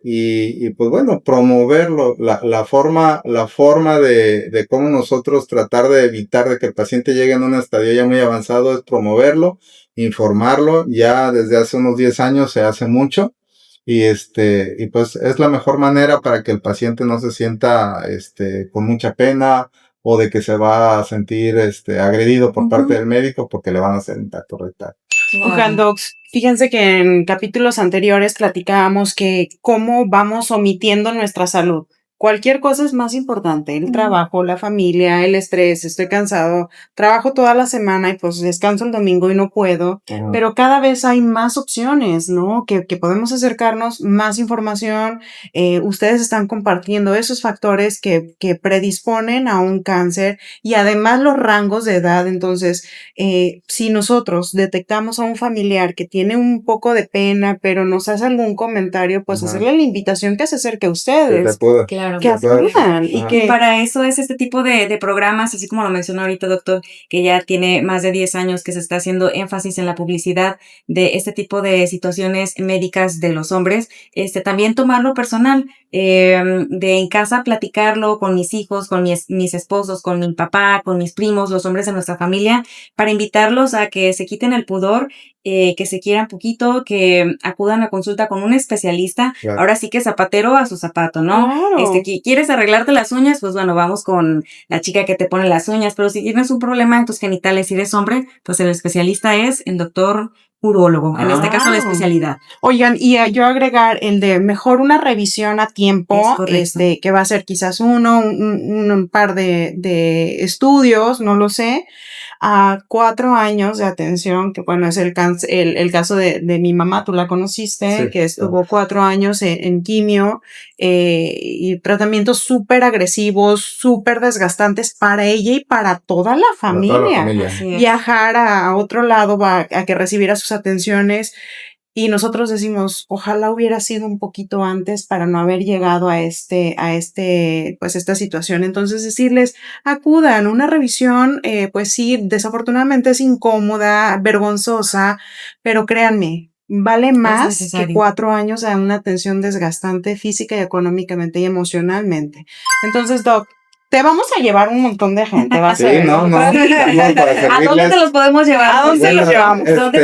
Y pues bueno, promoverlo, la forma de cómo nosotros tratar de evitar de que el paciente llegue en un estadio ya muy avanzado es promoverlo, informarlo. Ya desde hace unos 10 años se hace mucho. Y pues es la mejor manera para que el paciente no se sienta, con mucha pena o de que se va a sentir, agredido por parte del médico porque le van a hacer un tacto rectal. Oigan, docs, fíjense que en capítulos anteriores platicábamos que cómo vamos omitiendo nuestra salud. cualquier cosa es más importante, el trabajo, la familia, el estrés, estoy cansado, trabajo toda la semana y pues descanso el domingo y no puedo, pero cada vez hay más opciones, ¿no? Que podemos acercarnos, más información, ustedes están compartiendo esos factores que predisponen a un cáncer y además los rangos de edad, entonces, si nosotros detectamos a un familiar que tiene un poco de pena, pero nos hace algún comentario, pues hacerle la invitación que se acerque a ustedes. Claro, que acudan y que para eso es este tipo de programas, así como lo mencionó ahorita, doctor, que ya tiene más de 10 años que se está haciendo énfasis en la publicidad de este tipo de situaciones médicas de los hombres, también tomarlo personal, de en casa platicarlo con mis hijos, con mis esposos, con mi papá, con mis primos, los hombres de nuestra familia, para invitarlos a que se quiten el pudor, que se quieran poquito, que acudan a consulta con un especialista. Claro. Ahora sí que zapatero a su zapato, ¿no? Claro. ¿Quieres arreglarte las uñas? Pues bueno, vamos con la chica que te pone las uñas, pero si tienes un problema en tus genitales y eres hombre, pues el especialista es el doctor urólogo, en este caso la especialidad. Oigan, y yo agregar el de mejor una revisión a tiempo, que va a ser quizás un par de estudios, no lo sé, a 4 años de atención, que bueno, es el caso de mi mamá, tú la conociste, sí, que estuvo 4 años en quimio, y tratamientos súper agresivos, súper desgastantes para ella y para toda la familia. Para toda la familia. Viajar a otro lado a que recibiera sus atenciones. Y nosotros decimos, ojalá hubiera sido un poquito antes para no haber llegado a pues esta situación. Entonces decirles, acudan, una revisión, pues sí, desafortunadamente es incómoda, vergonzosa, pero créanme, vale más que 4 años a una atención desgastante física y económicamente y emocionalmente. Entonces, Doc, te vamos a llevar un montón de gente, vas a ver. No, ¿A dónde te los podemos llevar? ¿A dónde los llevamos? ¿Dónde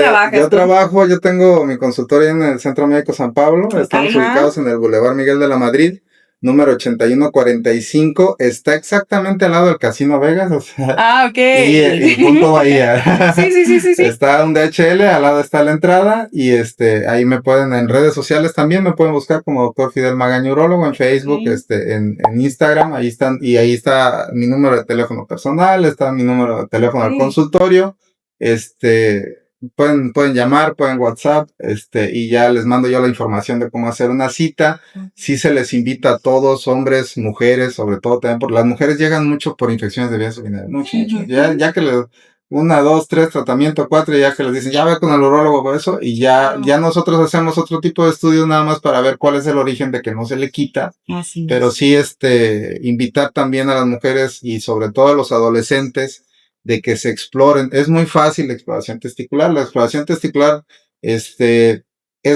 trabajas? Yo tengo mi consultorio en el Centro Médico San Pablo, estamos ubicados en el Boulevard Miguel de la Madrid, número 8145, está exactamente al lado del Casino Vegas, o sea, y punto Bahía. Sí. Está un DHL, al lado está la entrada, y ahí me pueden, en redes sociales también me pueden buscar como Dr. Fidel Magaña Urólogo, en Facebook, en Instagram, ahí están, y ahí está mi número de teléfono personal, está mi número de teléfono al consultorio, pueden llamar, pueden WhatsApp, y ya les mando yo la información de cómo hacer una cita. Sí se les invita a todos, hombres, mujeres, sobre todo también, porque las mujeres llegan mucho por infecciones de vías urinarias, mucho. Ya que les, 1, 2, 3, tratamiento 4, ya que les dicen, ya ve con el urólogo por eso, y ya nosotros hacemos otro tipo de estudios nada más para ver cuál es el origen de que no se le quita. Pero sí, invitar también a las mujeres y sobre todo a los adolescentes de que se exploren. Es muy fácil la exploración testicular. La exploración testicular, es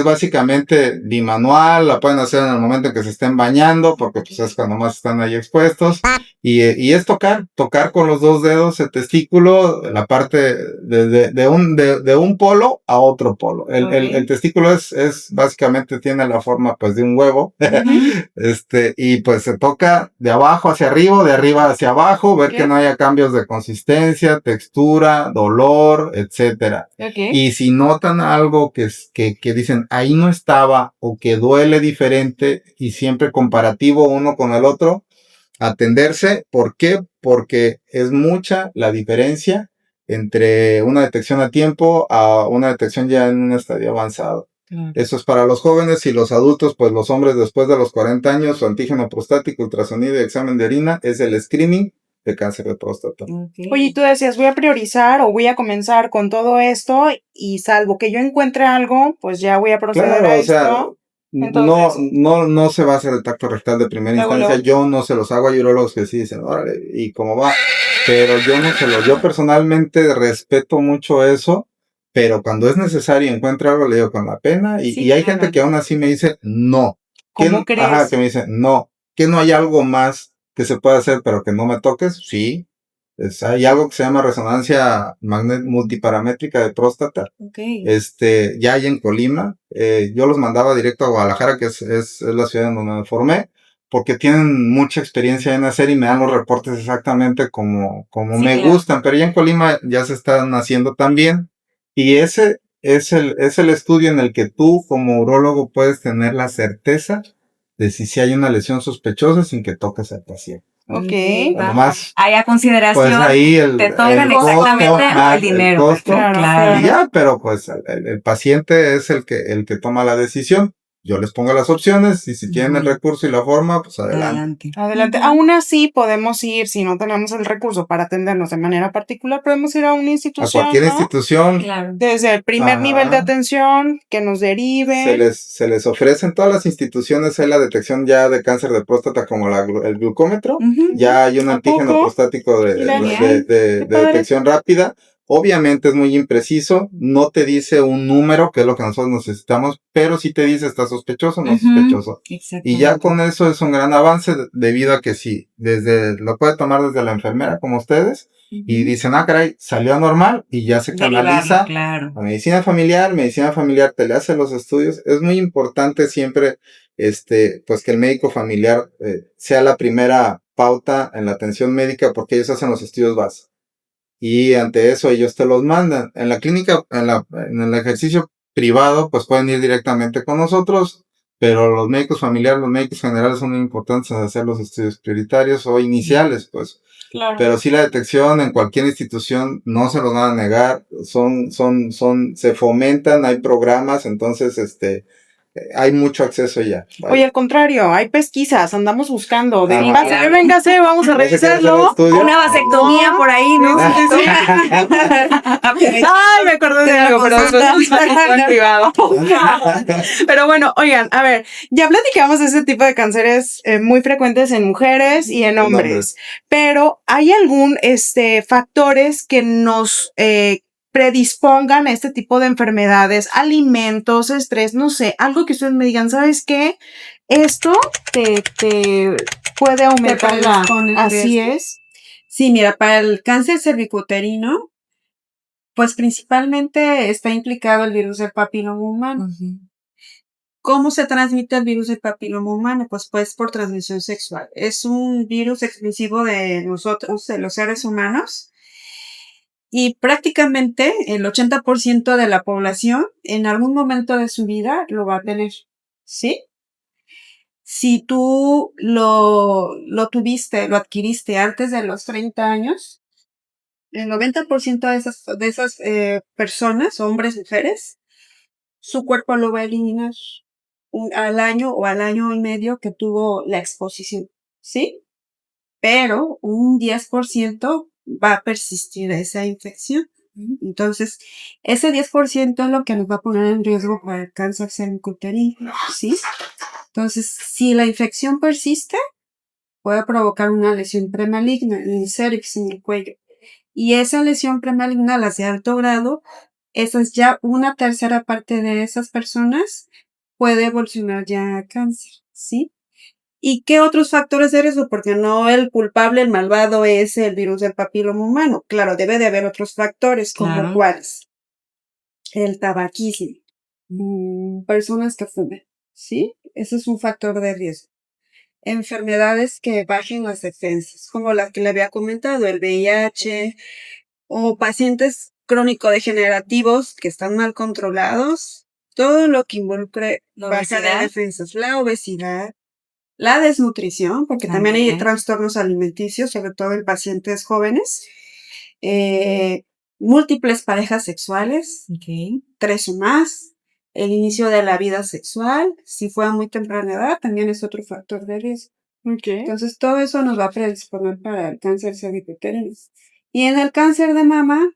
básicamente bimanual, la pueden hacer en el momento en que se estén bañando, porque pues es cuando más están ahí expuestos, y es tocar con los 2 dedos el testículo, la parte de un polo a otro polo. El testículo es básicamente tiene la forma pues de un huevo, y pues se toca de abajo hacia arriba, de arriba hacia abajo, ver que no haya cambios de consistencia, textura, dolor, etcétera. Y si notan algo que dicen, ahí no estaba, o que duele diferente, y siempre comparativo uno con el otro, atenderse. ¿Por qué? Porque es mucha la diferencia entre una detección a tiempo a una detección ya en un estadio avanzado. Eso es para los jóvenes, y los adultos, pues los hombres después de los 40 años, su antígeno prostático, ultrasonido y examen de orina es el screening de cáncer de próstata. Oye, tú decías, voy a priorizar o voy a comenzar con todo esto, y salvo que yo encuentre algo, pues ya voy a proceder a esto. Sea, entonces, no se va a hacer el tacto rectal de primera instancia. Yo no se los hago. A urólogos que sí dicen, órale, ¿y cómo va? Pero yo personalmente respeto mucho eso, pero cuando es necesario y encuentro algo, le digo con la pena, y hay gente que aún así me dice, no. ¿Cómo crees? Ajá, que me dice, no, que no hay algo más que se puede hacer, pero que no me toques. Sí, hay algo que se llama resonancia multiparamétrica de próstata. Ya hay en Colima. Yo los mandaba directo a Guadalajara, que es la ciudad en donde me formé, porque tienen mucha experiencia en hacer y me dan los reportes exactamente como me gustan. Pero ya en Colima ya se están haciendo también, y ese es el estudio en el que tú como urólogo puedes tener la certeza de si hay una lesión sospechosa sin que toques al paciente. Ok. Además, ahí a consideración, pues ahí te tocan exactamente el dinero. El costo, claro. y ya, pero pues el paciente es el que toma la decisión. Yo les pongo las opciones y si tienen el recurso y la forma, pues adelante. Adelante. Aún así podemos ir, si no tenemos el recurso para atendernos de manera particular, podemos ir a una institución, A cualquier ¿no? institución. Claro. Desde el primer nivel de atención, que nos derive. Se les ofrece en todas las instituciones la detección ya de cáncer de próstata como el glucómetro. Ya hay un antígeno prostático de detección rápida. Obviamente es muy impreciso, no te dice un número, que es lo que nosotros necesitamos, pero sí te dice está sospechoso o no sospechoso. Y ya con eso es un gran avance debido a que sí, lo puede tomar desde la enfermera como ustedes, y dicen, caray, salió anormal y ya se canaliza a medicina familiar te le hace los estudios. Es muy importante siempre, pues que el médico familiar sea la primera pauta en la atención médica porque ellos hacen los estudios base. Y ante eso ellos te los mandan. En la clínica, en el ejercicio privado, pues pueden ir directamente con nosotros, pero los médicos familiares, los médicos generales son muy importantes en hacer los estudios prioritarios o iniciales, pues. Claro. Pero sí la detección en cualquier institución no se los van a negar, se fomentan, hay programas, entonces hay mucho acceso ya. Vale. Oye, al contrario, hay pesquisas, andamos buscando. Véngase, vamos a ¿No se quiere hacer el revisarlo. estudio? Una vasectomía por ahí, ¿no? Ay, me acordé de algo, pero después en privado. Pero bueno, oigan, a ver, ya platicamos de ese tipo de cánceres muy frecuentes en mujeres y en hombres. Pero ¿hay algún factores que nos predispongan a este tipo de enfermedades, alimentos, estrés, no sé, algo que ustedes me digan, ¿sabes qué? Esto te puede aumentar así es. Sí, mira, para el cáncer cervicuterino, pues principalmente está implicado el virus del papiloma humano. ¿Cómo se transmite el virus del papiloma humano? Pues por transmisión sexual. Es un virus exclusivo de nosotros, de los seres humanos. Y prácticamente el 80% de la población en algún momento de su vida lo va a tener, ¿sí? Si tú lo adquiriste antes de los 30 años, el 90% de esas personas, hombres, mujeres, su cuerpo lo va a eliminar al año o al año y medio que tuvo la exposición, ¿sí? Pero un 10% va a persistir esa infección. Entonces, ese 10% es lo que nos va a poner en riesgo para el cáncer cervicuterino, ¿sí? Entonces, si la infección persiste, puede provocar una lesión premaligna en el cervix, en el cuello. Y esa lesión premaligna, las de alto grado, esa es ya una tercera parte de esas personas puede evolucionar ya a cáncer, ¿sí? ¿Y qué otros factores de riesgo? Porque no el culpable, el malvado es el virus del papiloma humano. Claro, debe de haber otros factores, como cuáles. El tabaquismo. Personas que fumen, ¿sí? Ese es un factor de riesgo. Enfermedades que bajen las defensas, como las que le había comentado, el VIH, o pacientes crónico-degenerativos que están mal controlados, todo lo que involucre baja de defensas, la obesidad, la desnutrición, porque también hay trastornos alimenticios, sobre todo en pacientes jóvenes, múltiples parejas sexuales, 3 o más, el inicio de la vida sexual, si fue a muy temprana edad, también es otro factor de riesgo. Entonces, todo eso nos va a predisponer para el cáncer cervicuterino. Y en el cáncer de mama,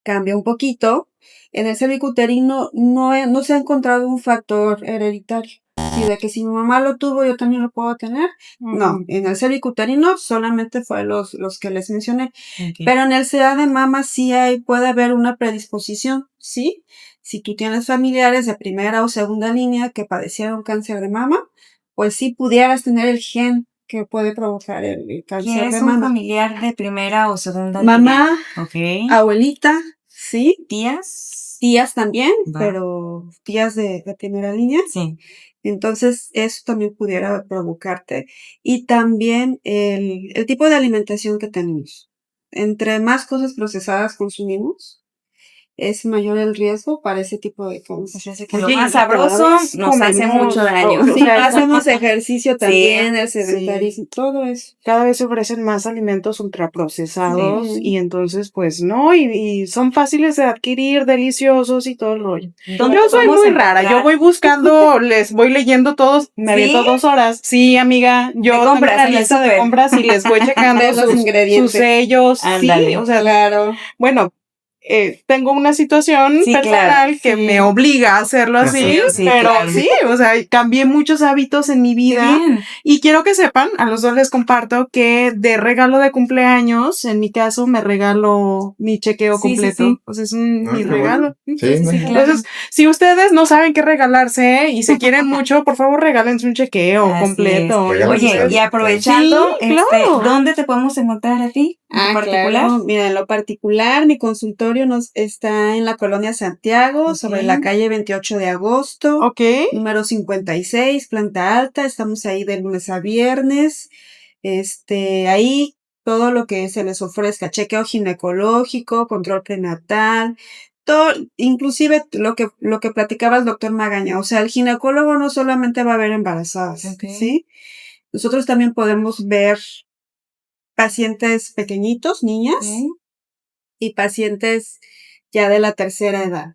cambia un poquito. En el cervicuterino no se ha encontrado un factor hereditario. Sí, de que si mi mamá lo tuvo, yo también lo puedo tener. No, en el cervicuterino solamente fue los que les mencioné. Pero en el SIDA de mama sí puede haber una predisposición, ¿sí? Si tú tienes familiares de primera o segunda línea que padecieron cáncer de mama, pues sí pudieras tener el gen que puede provocar el cáncer de mama. ¿Qué es un familiar de primera o segunda mamá, línea? Abuelita, ¿sí? Tías también, pero tías de primera línea. Sí. Entonces, eso también pudiera provocarte. Y también el tipo de alimentación que tenemos. Entre más cosas procesadas consumimos, es mayor el riesgo para ese tipo de cosas. O sea, que lo más sabroso nos hace mucho daño. Sí, hacemos ejercicio también, el Sí. sedentarismo, todo eso. Cada vez se ofrecen más alimentos ultraprocesados Sí. y entonces pues no, y son fáciles de adquirir, deliciosos y todo el rollo. ¿Dónde Yo soy podemos muy rara, encontrar? yo voy buscando, les voy leyendo todos, me ¿Sí? aviento 2 horas. Sí, amiga, yo De tengo compras, una en el lista de súper. compras y les voy checando De los sus ingredientes. sellos. Sí, Ándale. o sea, Claro. bueno, tengo una situación Sí, personal claro, que sí. me obliga a hacerlo así, Sí, pero claro. sí, o sea, cambié muchos hábitos en mi Qué vida. bien. Y quiero que sepan, a los dos les comparto que de regalo de cumpleaños, en mi caso, me regalo mi chequeo Sí, sí, completo. sí. O sea, es Ah, mi qué regalo. bueno. Sí, Sí, sí, sí. ¿no? Claro. Entonces, si ustedes no saben qué regalarse y se quieren mucho, por favor, regálense un chequeo Así completo. es. Regálense Oye, algo. y aprovechando, Sí, claro. ¿dónde te podemos encontrar a ti en particular? Claro. Mira, en lo particular, mi consultorio está en la colonia Santiago, sobre la calle 28 de agosto, Ok. número 56, planta alta. Estamos ahí de lunes a viernes. Ahí todo lo que se les ofrezca, chequeo ginecológico, control prenatal, todo, inclusive lo que platicaba el doctor Magaña. O sea, el ginecólogo no solamente va a ver embarazadas, Ok. ¿sí? Nosotros también podemos ver pacientes pequeñitos, niñas, y pacientes ya de la tercera edad.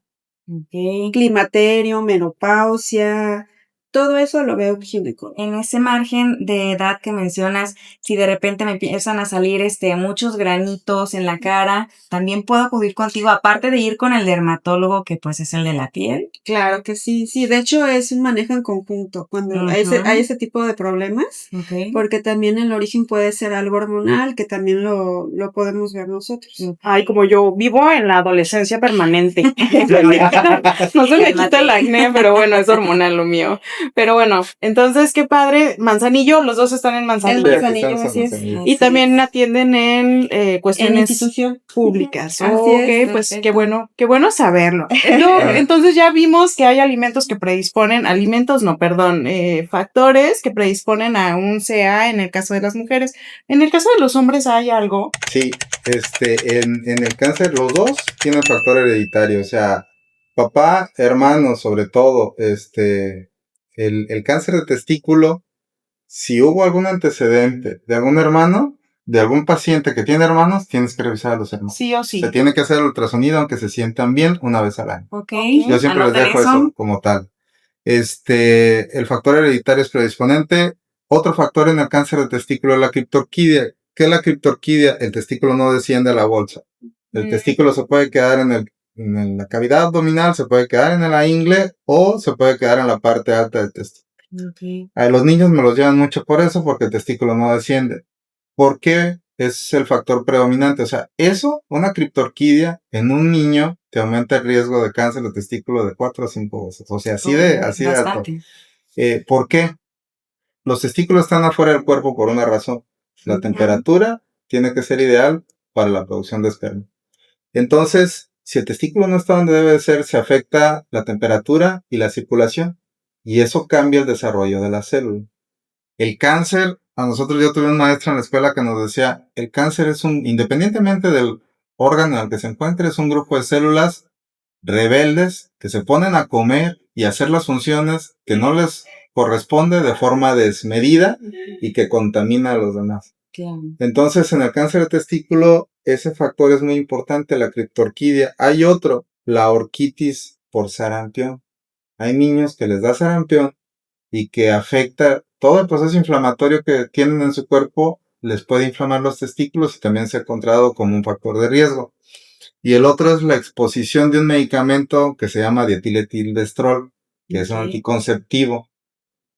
Climaterio, menopausia, todo eso lo veo ginecólogo. En ese margen de edad que mencionas, si de repente me empiezan a salir muchos granitos en la cara, también puedo acudir contigo, aparte de ir con el dermatólogo, que pues es el de la piel. Claro que sí, sí, de hecho es un manejo en conjunto cuando hay ese tipo de problemas, porque también el origen puede ser algo hormonal, que también lo podemos ver nosotros. Ay, como yo vivo en la adolescencia permanente. No se me quita el acné, pero bueno, es hormonal lo mío. Pero bueno, entonces qué padre. Manzanillo, los dos están en Manzanillo. El Manzanillo, así es. Y también atienden en cuestiones En institución públicas. Así Ok, es, pues perfecto. qué bueno saberlo. Entonces ya vimos que hay alimentos que predisponen, factores que predisponen a un CA en el caso de las mujeres. En el caso de los hombres hay algo. Sí, en el cáncer los dos tienen factor hereditario, o sea, papá, hermano, sobre todo, el cáncer de testículo, si hubo algún antecedente de algún hermano, de algún paciente que tiene hermanos, tienes que revisar a los hermanos. Sí o sí. Se tiene que hacer el ultrasonido aunque se sientan bien una vez al año. Ok. Yo siempre les dejo eso como tal. El factor hereditario es predisponente. Otro factor en el cáncer de testículo es la criptorquidia. ¿Qué es la criptorquidia? El testículo no desciende a la bolsa. El testículo se puede quedar en la cavidad abdominal, se puede quedar en la ingle o se puede quedar en la parte alta del testículo. A los niños me los llevan mucho por eso, porque el testículo no desciende. ¿Por qué? Es el factor predominante. O sea, una criptorquidia en un niño te aumenta el riesgo de cáncer de testículo de 4 a 5 veces. O sea, así de alto. ¿Por qué? Los testículos están afuera del cuerpo por una razón. La temperatura tiene que ser ideal para la producción de esperma. Entonces, si el testículo no está donde debe de ser, se afecta la temperatura y la circulación. Y eso cambia el desarrollo de la célula. El cáncer, yo tuve un maestro en la escuela que nos decía, el cáncer es independientemente del órgano en el que se encuentre, es un grupo de células rebeldes que se ponen a comer y a hacer las funciones que no les corresponde de forma desmedida y que contamina a los demás. Entonces, en el cáncer de testículo, ese factor es muy importante, la criptorquidia. Hay otro, la orquitis por sarampión. Hay niños que les da sarampión y que afecta todo el proceso inflamatorio que tienen en su cuerpo, les puede inflamar los testículos y también se ha encontrado como un factor de riesgo. Y el otro es la exposición de un medicamento que se llama dietiletildestrol, que es un anticonceptivo.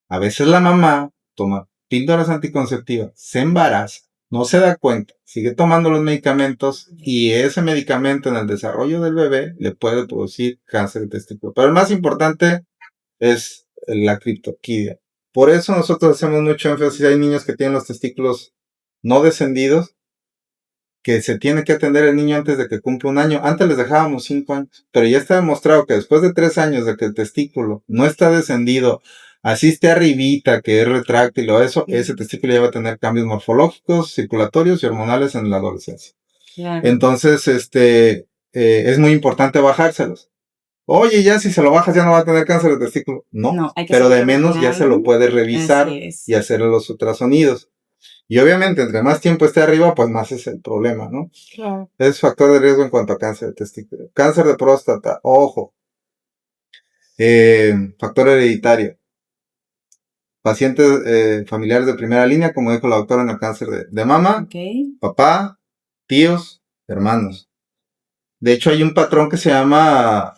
A veces la mamá toma píldoras anticonceptivas, se embaraza, no se da cuenta, sigue tomando los medicamentos y ese medicamento en el desarrollo del bebé le puede producir cáncer de testículo. Pero el más importante es la criptorquidia. Por eso nosotros hacemos mucho énfasis. Hay niños que tienen los testículos no descendidos, que se tiene que atender el niño antes de que cumpla 1 año. Antes les dejábamos 5 años, pero ya está demostrado que después de 3 años de que el testículo no está descendido, así esté arribita, que es retráctil o eso, ese testículo ya va a tener cambios morfológicos, circulatorios y hormonales en la adolescencia. Entonces, es muy importante bajárselos. Oye, ya si se lo bajas ya no va a tener cáncer de testículo. No, pero de menos ya se lo puede revisar y hacer los ultrasonidos. Y obviamente, entre más tiempo esté arriba, pues más es el problema, ¿no? Claro. Es factor de riesgo en cuanto a cáncer de testículo. Cáncer de próstata, ojo. Factor hereditario. Pacientes familiares de primera línea, como dijo la doctora, en el cáncer de mama, papá, tíos, hermanos. De hecho, hay un patrón que se llama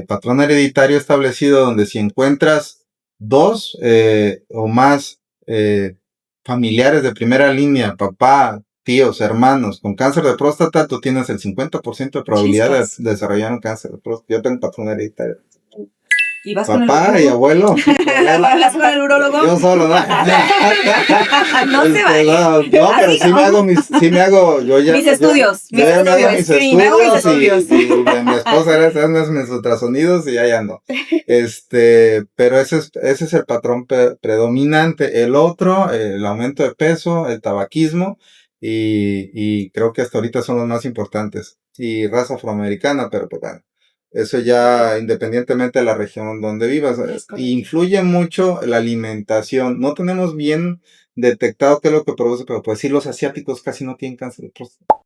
patrón hereditario establecido, donde si encuentras 2 o más familiares de primera línea, papá, tíos, hermanos, con cáncer de próstata, tú tienes el 50% de probabilidad de desarrollar un cáncer de próstata. Yo tengo patrón hereditario. ¿Y vas papá con el y abuelo. ¿Vas con el urólogo? Yo solo, ¿no? No se vaya. No, pero sí me hago, yo ya. Mis estudios. Yo ya me hago mis estudios y mi esposa era hacerme mis ultrasonidos y ya no. Pero ese es el patrón predominante. El otro, el aumento de peso, el tabaquismo y creo que hasta ahorita son los más importantes. Y raza afroamericana, pero pues bueno. Eso ya independientemente de la región donde vivas. Influye mucho la alimentación. No tenemos bien detectado qué es lo que produce, pero pues sí, los asiáticos casi no tienen cáncer de próstata.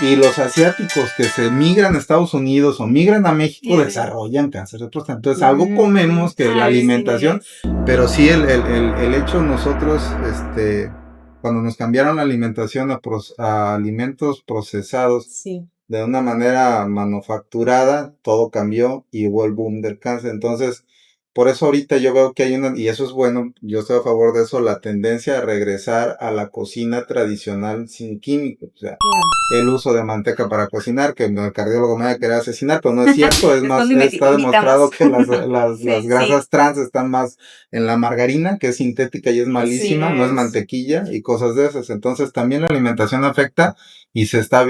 Y los asiáticos que se migran a Estados Unidos o migran a México desarrollan cáncer de próstata. Entonces algo comemos que la alimentación, pero sí el hecho nosotros, cuando nos cambiaron la alimentación a alimentos procesados, de una manera manufacturada, todo cambió y hubo el boom del cáncer. Entonces, por eso ahorita yo veo que hay y eso es bueno, yo estoy a favor de eso, la tendencia a regresar a la cocina tradicional sin químicos. O sea, el uso de manteca para cocinar, que el cardiólogo me va a querer asesinar, pero no es cierto, es más, está demostrado que las grasas trans están más en la margarina, que es sintética y es malísima, no es mantequilla y cosas de esas. Entonces, también la alimentación afecta y está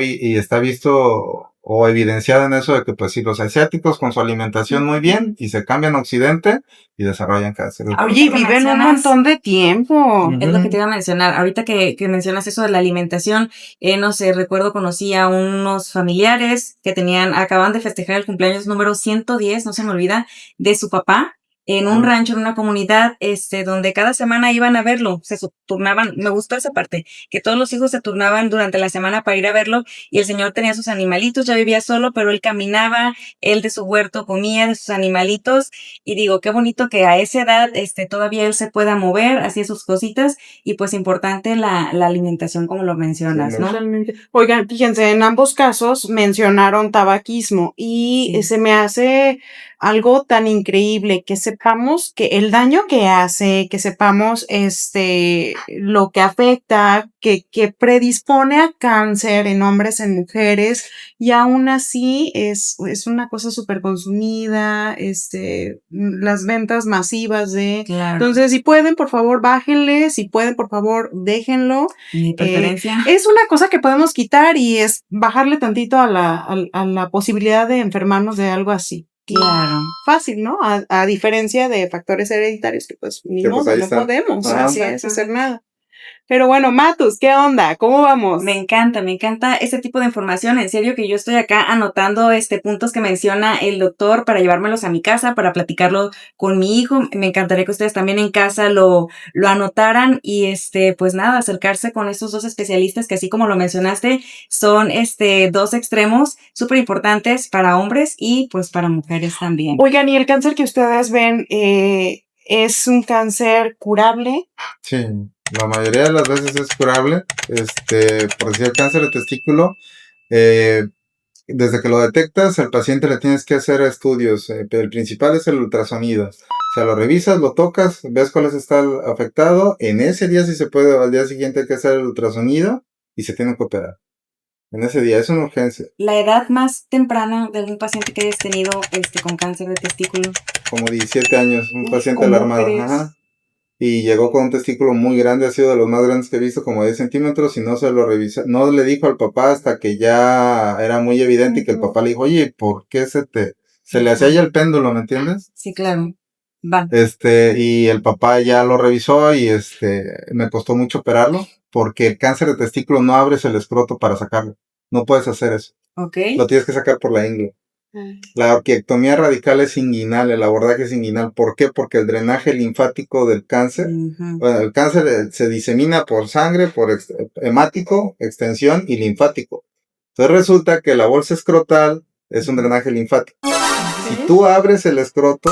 visto o evidenciado en eso de que pues sí, los asiáticos con su alimentación muy bien y se cambian a Occidente y desarrollan cáncer. Oye, viven un montón de tiempo. Es lo que te iba a mencionar. Ahorita que mencionas eso de la alimentación, no sé, recuerdo conocí a unos familiares que acaban de festejar el cumpleaños número 110, no se me olvida, de su papá. En un rancho, en una comunidad, donde cada semana iban a verlo, se turnaban, me gustó esa parte, que todos los hijos se turnaban durante la semana para ir a verlo, y el señor tenía sus animalitos, ya vivía solo, pero él caminaba, él de su huerto comía de sus animalitos, y digo, qué bonito que a esa edad, todavía él se pueda mover, hacía sus cositas, y pues importante la alimentación, como lo mencionas, ¿no? Totalmente. Oigan, fíjense, en ambos casos mencionaron tabaquismo, y se me hace algo tan increíble que sepamos que el daño que hace, que sepamos lo que afecta, que predispone a cáncer en hombres, en mujeres, y aún así es una cosa súper consumida, las ventas masivas Claro. Entonces, si pueden, por favor, bájenle, si pueden, por favor, déjenlo. Mi preferencia. Es una cosa que podemos quitar y es bajarle tantito a la posibilidad de enfermarnos de algo así. Claro. Fácil, ¿no? A diferencia de factores hereditarios que pues ni modo, no podemos hacer nada. Pero bueno, Matus, ¿qué onda? ¿Cómo vamos? Me encanta este tipo de información. En serio que yo estoy acá anotando puntos que menciona el doctor para llevármelos a mi casa, para platicarlo con mi hijo. Me encantaría que ustedes también en casa lo anotaran y pues nada, acercarse con estos dos especialistas que, así como lo mencionaste, son dos extremos súper importantes para hombres y pues para mujeres también. Oigan, ¿y el cáncer que ustedes ven es un cáncer curable? Sí. La mayoría de las veces es curable, por decir el cáncer de testículo, desde que lo detectas, al paciente le tienes que hacer estudios, pero el principal es el ultrasonido. O sea, lo revisas, lo tocas, ves cuál está afectado, en ese día si se puede, al día siguiente hay que hacer el ultrasonido y se tiene que operar. En ese día, es una urgencia. ¿La edad más temprana de algún paciente que hayas tenido con cáncer de testículo? Como 17 años, un paciente alarmado. Ajá. Y llegó con un testículo muy grande, ha sido de los más grandes que he visto, como 10 centímetros, y no se lo revisa, no le dijo al papá hasta que ya era muy evidente y que el papá le dijo, oye, ¿por qué se le hacía ya el péndulo, ¿me entiendes? Sí, claro. Va. Y el papá ya lo revisó y me costó mucho operarlo, porque el cáncer de testículo no abres el escroto para sacarlo, no puedes hacer eso. lo tienes que sacar por la ingle. La orquiectomía radical es inguinal, el abordaje es inguinal. ¿Por qué? Porque el drenaje linfático del cáncer, bueno, el cáncer se disemina por sangre, por hemático, extensión y linfático. Entonces resulta que la bolsa escrotal es un drenaje linfático. Si tú abres el escroto,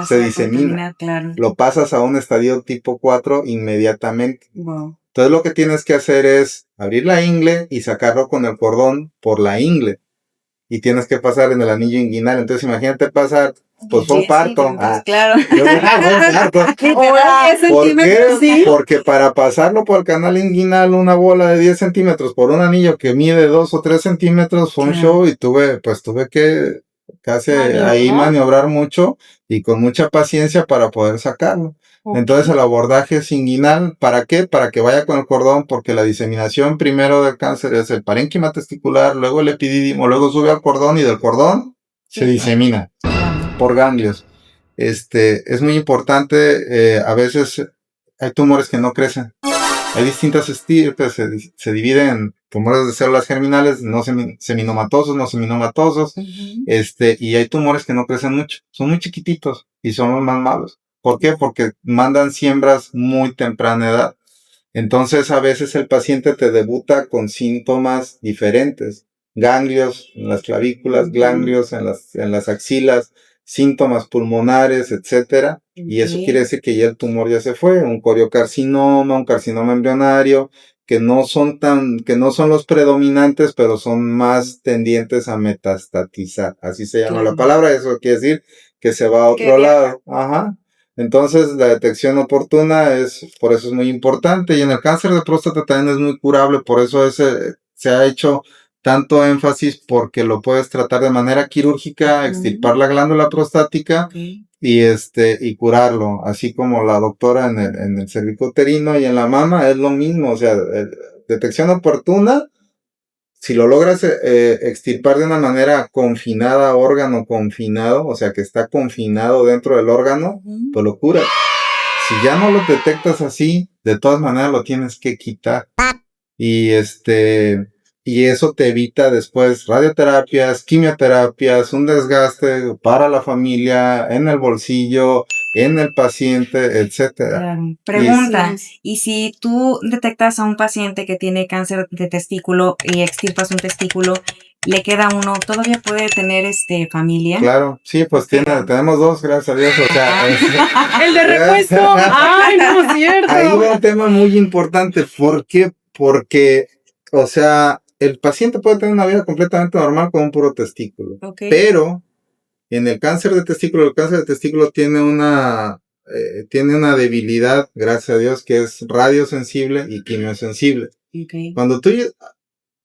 se disemina. Claro. Lo pasas a un estadio tipo 4 inmediatamente. Wow. Entonces lo que tienes que hacer es abrir la ingle y sacarlo con el cordón por la ingle. Y tienes que pasar en el anillo inguinal. Entonces imagínate pasar, pues fue un parto. Claro. ¿Por qué? Porque para pasarlo por el canal inguinal, una bola de 10 centímetros por un anillo que mide 2 o 3 centímetros fue un show y tuve que casi ahí maniobrar mucho y con mucha paciencia para poder sacarlo. Entonces el abordaje es inguinal. ¿Para qué? Para que vaya con el cordón, porque la diseminación primero del cáncer es el parénquima testicular, luego el epidídimo, luego sube al cordón y del cordón se disemina por ganglios. Es muy importante, a veces hay tumores que no crecen. Hay distintas estirpes, se dividen en tumores de células germinales, no seminomatosos, no seminomatosos, y hay tumores que no crecen mucho, son muy chiquititos y son los más malos. ¿Por qué? Porque mandan siembras muy temprana edad. Entonces a veces el paciente te debuta con síntomas diferentes. Ganglios en las clavículas, ganglios en las axilas, síntomas pulmonares, etcétera. Y eso quiere decir que ya el tumor ya se fue. Un coriocarcinoma, un carcinoma embrionario, que no son los predominantes, pero son más tendientes a metastatizar. Así se llama la palabra. Eso quiere decir que se va a otro lado. Ajá. Entonces, la detección oportuna por eso es muy importante. Y en el cáncer de próstata también es muy curable, por eso se ha hecho tanto énfasis, porque lo puedes tratar de manera quirúrgica, extirpar la glándula prostática y curarlo, así como la doctora en el cervicuterino y en la mama es lo mismo. O sea, detección oportuna. Si lo logras extirpar de una manera confinada, órgano confinado, o sea que está confinado dentro del órgano, pues lo curas. Si ya no lo detectas así, de todas maneras lo tienes que quitar. Y eso te evita después radioterapias, quimioterapias, un desgaste para la familia, en el bolsillo, en el paciente, etcétera. Claro. Pregunta, ¿y si tú detectas a un paciente que tiene cáncer de testículo y extirpas un testículo, le queda uno, todavía puede tener familia? Claro, sí, pues tenemos dos, gracias a Dios. O sea, el de repuesto. Ay, no es cierto. Ahí va un tema muy importante. ¿Por qué? Porque, o sea, el paciente puede tener una vida completamente normal con un puro testículo. Pero en el cáncer de testículo tiene una debilidad, gracias a Dios, que es radiosensible y quimiosensible. Cuando tú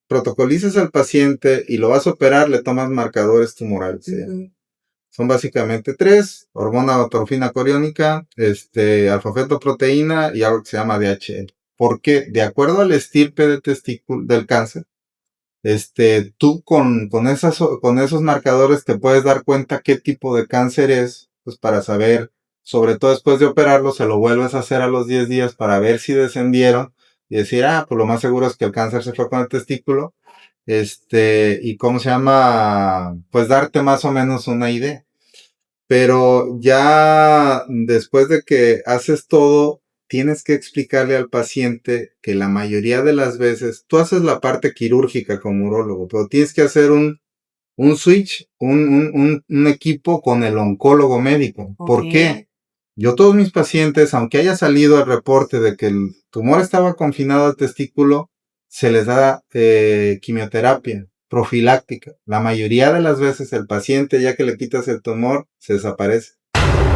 protocolizas al paciente y lo vas a operar, le tomas marcadores tumorales. Son básicamente 3: hormona gotorfina coriónica, alfa-fetoproteína y algo que se llama DHL. Porque de acuerdo al estirpe de testículo del cáncer, tú con esos marcadores te puedes dar cuenta qué tipo de cáncer es, pues para saber, sobre todo después de operarlo, se lo vuelves a hacer a los 10 días para ver si descendieron y decir, pues lo más seguro es que el cáncer se fue con el testículo, y cómo se llama, pues darte más o menos una idea. Pero ya después de que haces todo, tienes que explicarle al paciente que la mayoría de las veces, tú haces la parte quirúrgica como urólogo, pero tienes que hacer un switch, un equipo con el oncólogo médico. ¿Por qué? Yo todos mis pacientes, aunque haya salido el reporte de que el tumor estaba confinado al testículo, se les da quimioterapia profiláctica. La mayoría de las veces el paciente, ya que le quitas el tumor, se desaparece.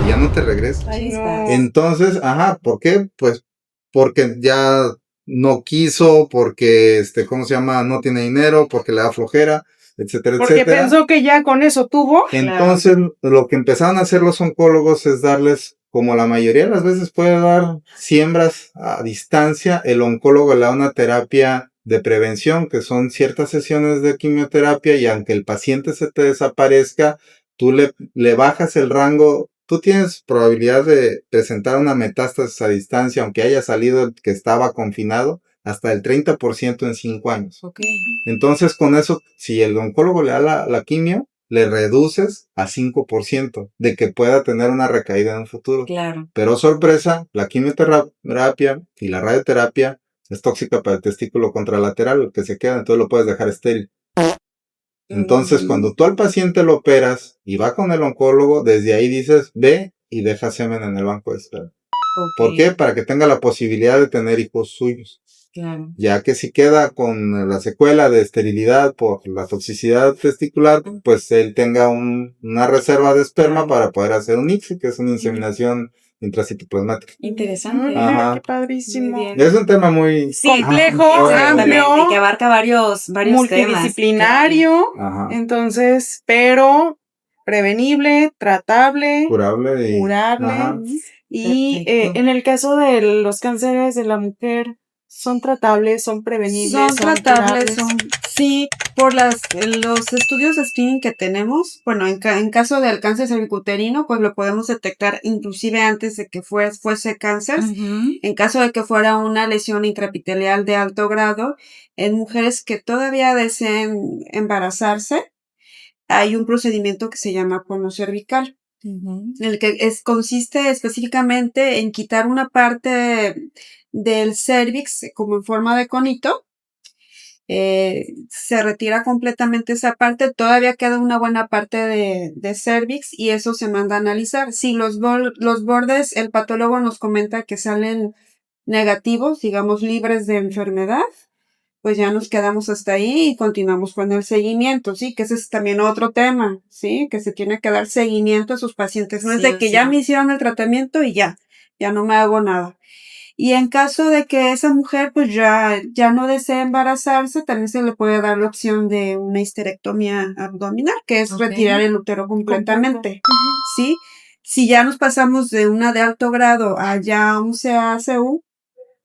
Y ya no te regresa. Entonces, ¿por qué? Pues porque ya no quiso, porque, ¿cómo se llama? No tiene dinero, porque le da flojera, etcétera, porque etcétera. Pensó que ya con eso tuvo. Entonces, lo que empezaron a hacer los oncólogos es darles, como la mayoría de las veces puede dar siembras a distancia, el oncólogo le da una terapia de prevención, que son ciertas sesiones de quimioterapia, y aunque el paciente se te desaparezca, tú le bajas el rango. Tú tienes probabilidad de presentar una metástasis a distancia, aunque haya salido el que estaba confinado, hasta el 30% en 5 años. Okay. Entonces, con eso, si el oncólogo le da la quimio, le reduces a 5% de que pueda tener una recaída en un futuro. Claro. Pero sorpresa, la quimioterapia y la radioterapia es tóxica para el testículo contralateral, el que se queda, entonces lo puedes dejar estéril. Entonces, cuando tú al paciente lo operas y va con el oncólogo, desde ahí dices, ve y deja semen en el banco de espera. ¿Por qué? Para que tenga la posibilidad de tener hijos suyos. Claro. Ya que si queda con la secuela de esterilidad por la toxicidad testicular, pues él tenga una reserva de esperma para poder hacer un ICSI, que es una inseminación intracitoplasmática. Interesante. Ajá. Qué padrísimo. Es un tema muy complejo, amplio, amplio, que abarca varios multidisciplinario. Temas. Entonces, pero prevenible, tratable, curable y en el caso de los cánceres de la mujer, ¿son tratables, son prevenibles? Son tratables, curables? sí, por los estudios de screening que tenemos. Bueno, en caso del cáncer cervicuterino, pues lo podemos detectar inclusive antes de que fuese cáncer. En caso de que fuera una lesión intraepitelial de alto grado, en mujeres que todavía deseen embarazarse, hay un procedimiento que se llama cono cervical, el que consiste específicamente en quitar una parte del cervix como en forma de conito. Se retira completamente esa parte, todavía queda una buena parte de cervix y eso se manda a analizar. Si los bordes, el patólogo nos comenta que salen negativos, digamos libres de enfermedad, pues ya nos quedamos hasta ahí y continuamos con el seguimiento, ¿sí? Que ese es también otro tema, ¿sí? Que se tiene que dar seguimiento a sus pacientes. No es de que ya me hicieron el tratamiento y ya no me hago nada. Y en caso de que esa mujer pues ya no desee embarazarse, también se le puede dar la opción de una histerectomía abdominal, que es retirar el útero completamente, ¿sí? Si ya nos pasamos de una de alto grado a ya un CACU,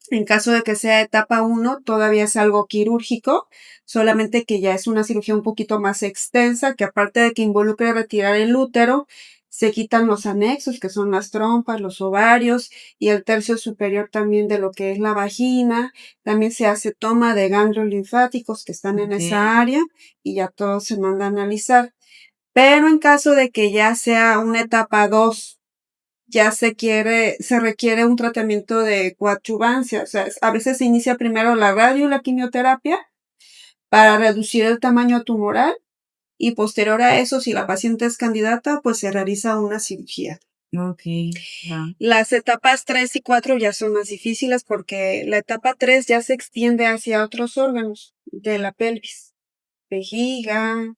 en caso de que sea etapa 1, todavía es algo quirúrgico, solamente que ya es una cirugía un poquito más extensa, que aparte de que involucre retirar el útero, se quitan los anexos, que son las trompas, los ovarios y el tercio superior también de lo que es la vagina. También se hace toma de ganglios linfáticos que están en esa área y ya todo se manda a analizar. Pero en caso de que ya sea una etapa 2, ya se requiere un tratamiento de coadyuvancia. O sea, a veces se inicia primero la radio y la quimioterapia para reducir el tamaño tumoral y posterior a eso, si la paciente es candidata, pues se realiza una cirugía. Las etapas 3 y 4 ya son más difíciles porque la etapa 3 ya se extiende hacia otros órganos de la pelvis, vejiga,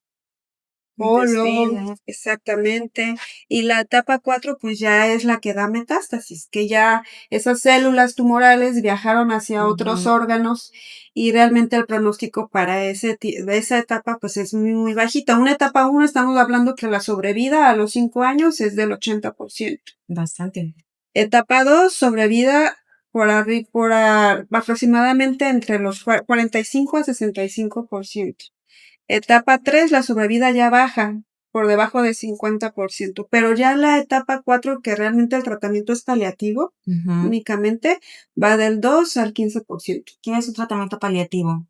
colon, exactamente. Y la etapa 4 pues ya es la que da metástasis, que ya esas células tumorales viajaron hacia otros órganos y realmente el pronóstico para esa etapa pues es muy, muy bajita. Una etapa 1 estamos hablando que la sobrevida a los 5 años es del 80%. Bastante. Etapa 2, sobrevida por aproximadamente entre los 45 a 65%. Etapa 3, la sobrevida ya baja por debajo de 50%, pero ya la etapa 4, que realmente el tratamiento es paliativo, únicamente va del 2 al 15%. ¿Qué es un tratamiento paliativo?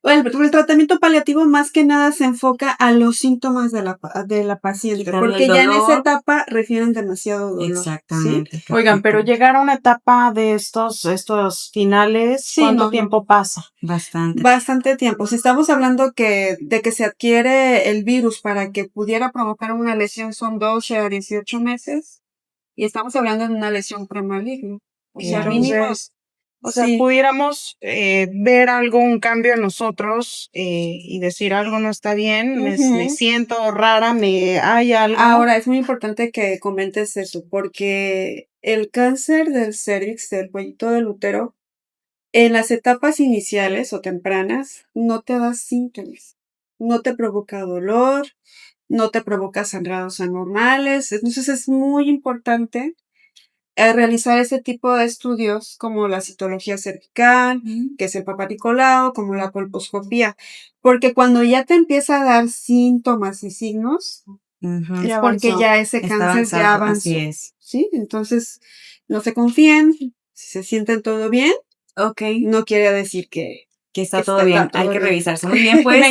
Bueno, el tratamiento paliativo más que nada se enfoca a los síntomas de la paciente, quitarle porque el ya en dolor. esa etapa refieren demasiado dolor. Exactamente. ¿sí? Oigan, pero llegar a una etapa de estos finales, Sí, ¿cuánto tiempo pasa? Bastante tiempo. Si estamos hablando de que se adquiere el virus para que pudiera provocar una lesión son 12 a 18 meses y estamos hablando de una lesión premaligna. O sea, mínimo. O sea, pudiéramos ver un cambio en nosotros y decir algo no está bien, me siento rara, hay algo. Ahora, es muy importante que comentes eso, porque el cáncer del cervix, del cuellito del útero, en las etapas iniciales o tempranas, no te da síntomas, no te provoca dolor, no te provoca sangrados anormales, entonces es muy importante realizar ese tipo de estudios como la citología cervical, que es el Papá Nicolau, como la colposcopía, porque cuando ya te empieza a dar síntomas y signos, es porque ya ese cáncer ya avanzó. Así es. ¿Sí? Entonces, no se confíen, si se sienten todo bien, Ok. No quiere decir que está todo bien, hay que revisarse. Muy bien, pues me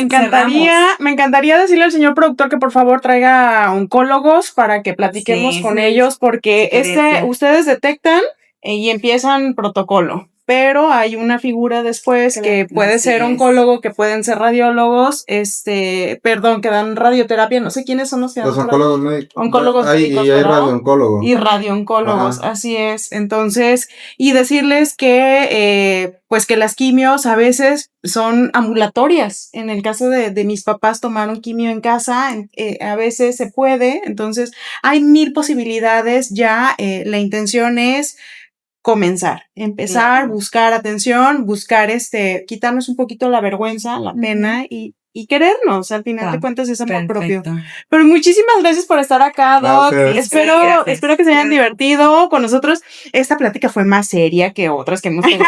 encantaría decirle al señor productor que por favor traiga oncólogos para que platiquemos con ellos, porque ustedes detectan y empiezan protocolo, pero hay una figura después que puede ser oncólogo, que pueden ser radiólogos, que dan radioterapia, no sé quiénes son los que dan. Los oncólogos médicos. Oncólogos médicos, y hay radiooncólogos. Y radiooncólogos, así es. Entonces, y decirles que, pues que las quimios a veces son ambulatorias. En el caso de mis papás tomaron quimio en casa, a veces se puede. Entonces, hay 1000 posibilidades ya. La intención es empezar, buscar atención, buscar quitarnos un poquito la vergüenza, la pena y querernos, al final de cuentas es amor propio. Pero muchísimas gracias por estar acá, Doc. Espero que se hayan divertido con nosotros. Esta plática fue más seria que otras que hemos tenido.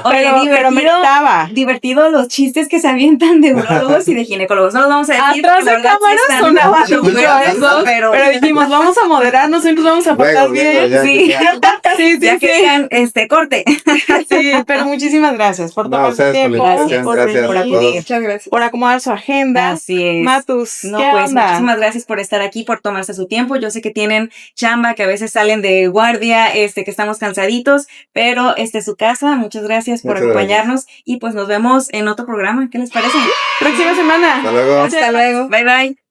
pero meritaba. Divertido los chistes que se avientan de urólogos y de ginecólogos. No los vamos a decir. Atrás de cámaras sonaban pero dijimos, vamos a moderarnos y nos vamos a portar bien. Ya que digan, corte. Sí, pero muchísimas gracias por tomar su tiempo. Por acudir. Muchas gracias. Por acomodar su agenda. Así es. Matus, muchísimas gracias por estar aquí, por tomarse su tiempo. Yo sé que tienen chamba, que a veces salen de guardia, que estamos cansaditos, pero esta es su casa. Muchas gracias por acompañarnos y pues nos vemos en otro programa. ¿Qué les parece? Próxima semana. Hasta luego. Hasta luego. Bye, bye.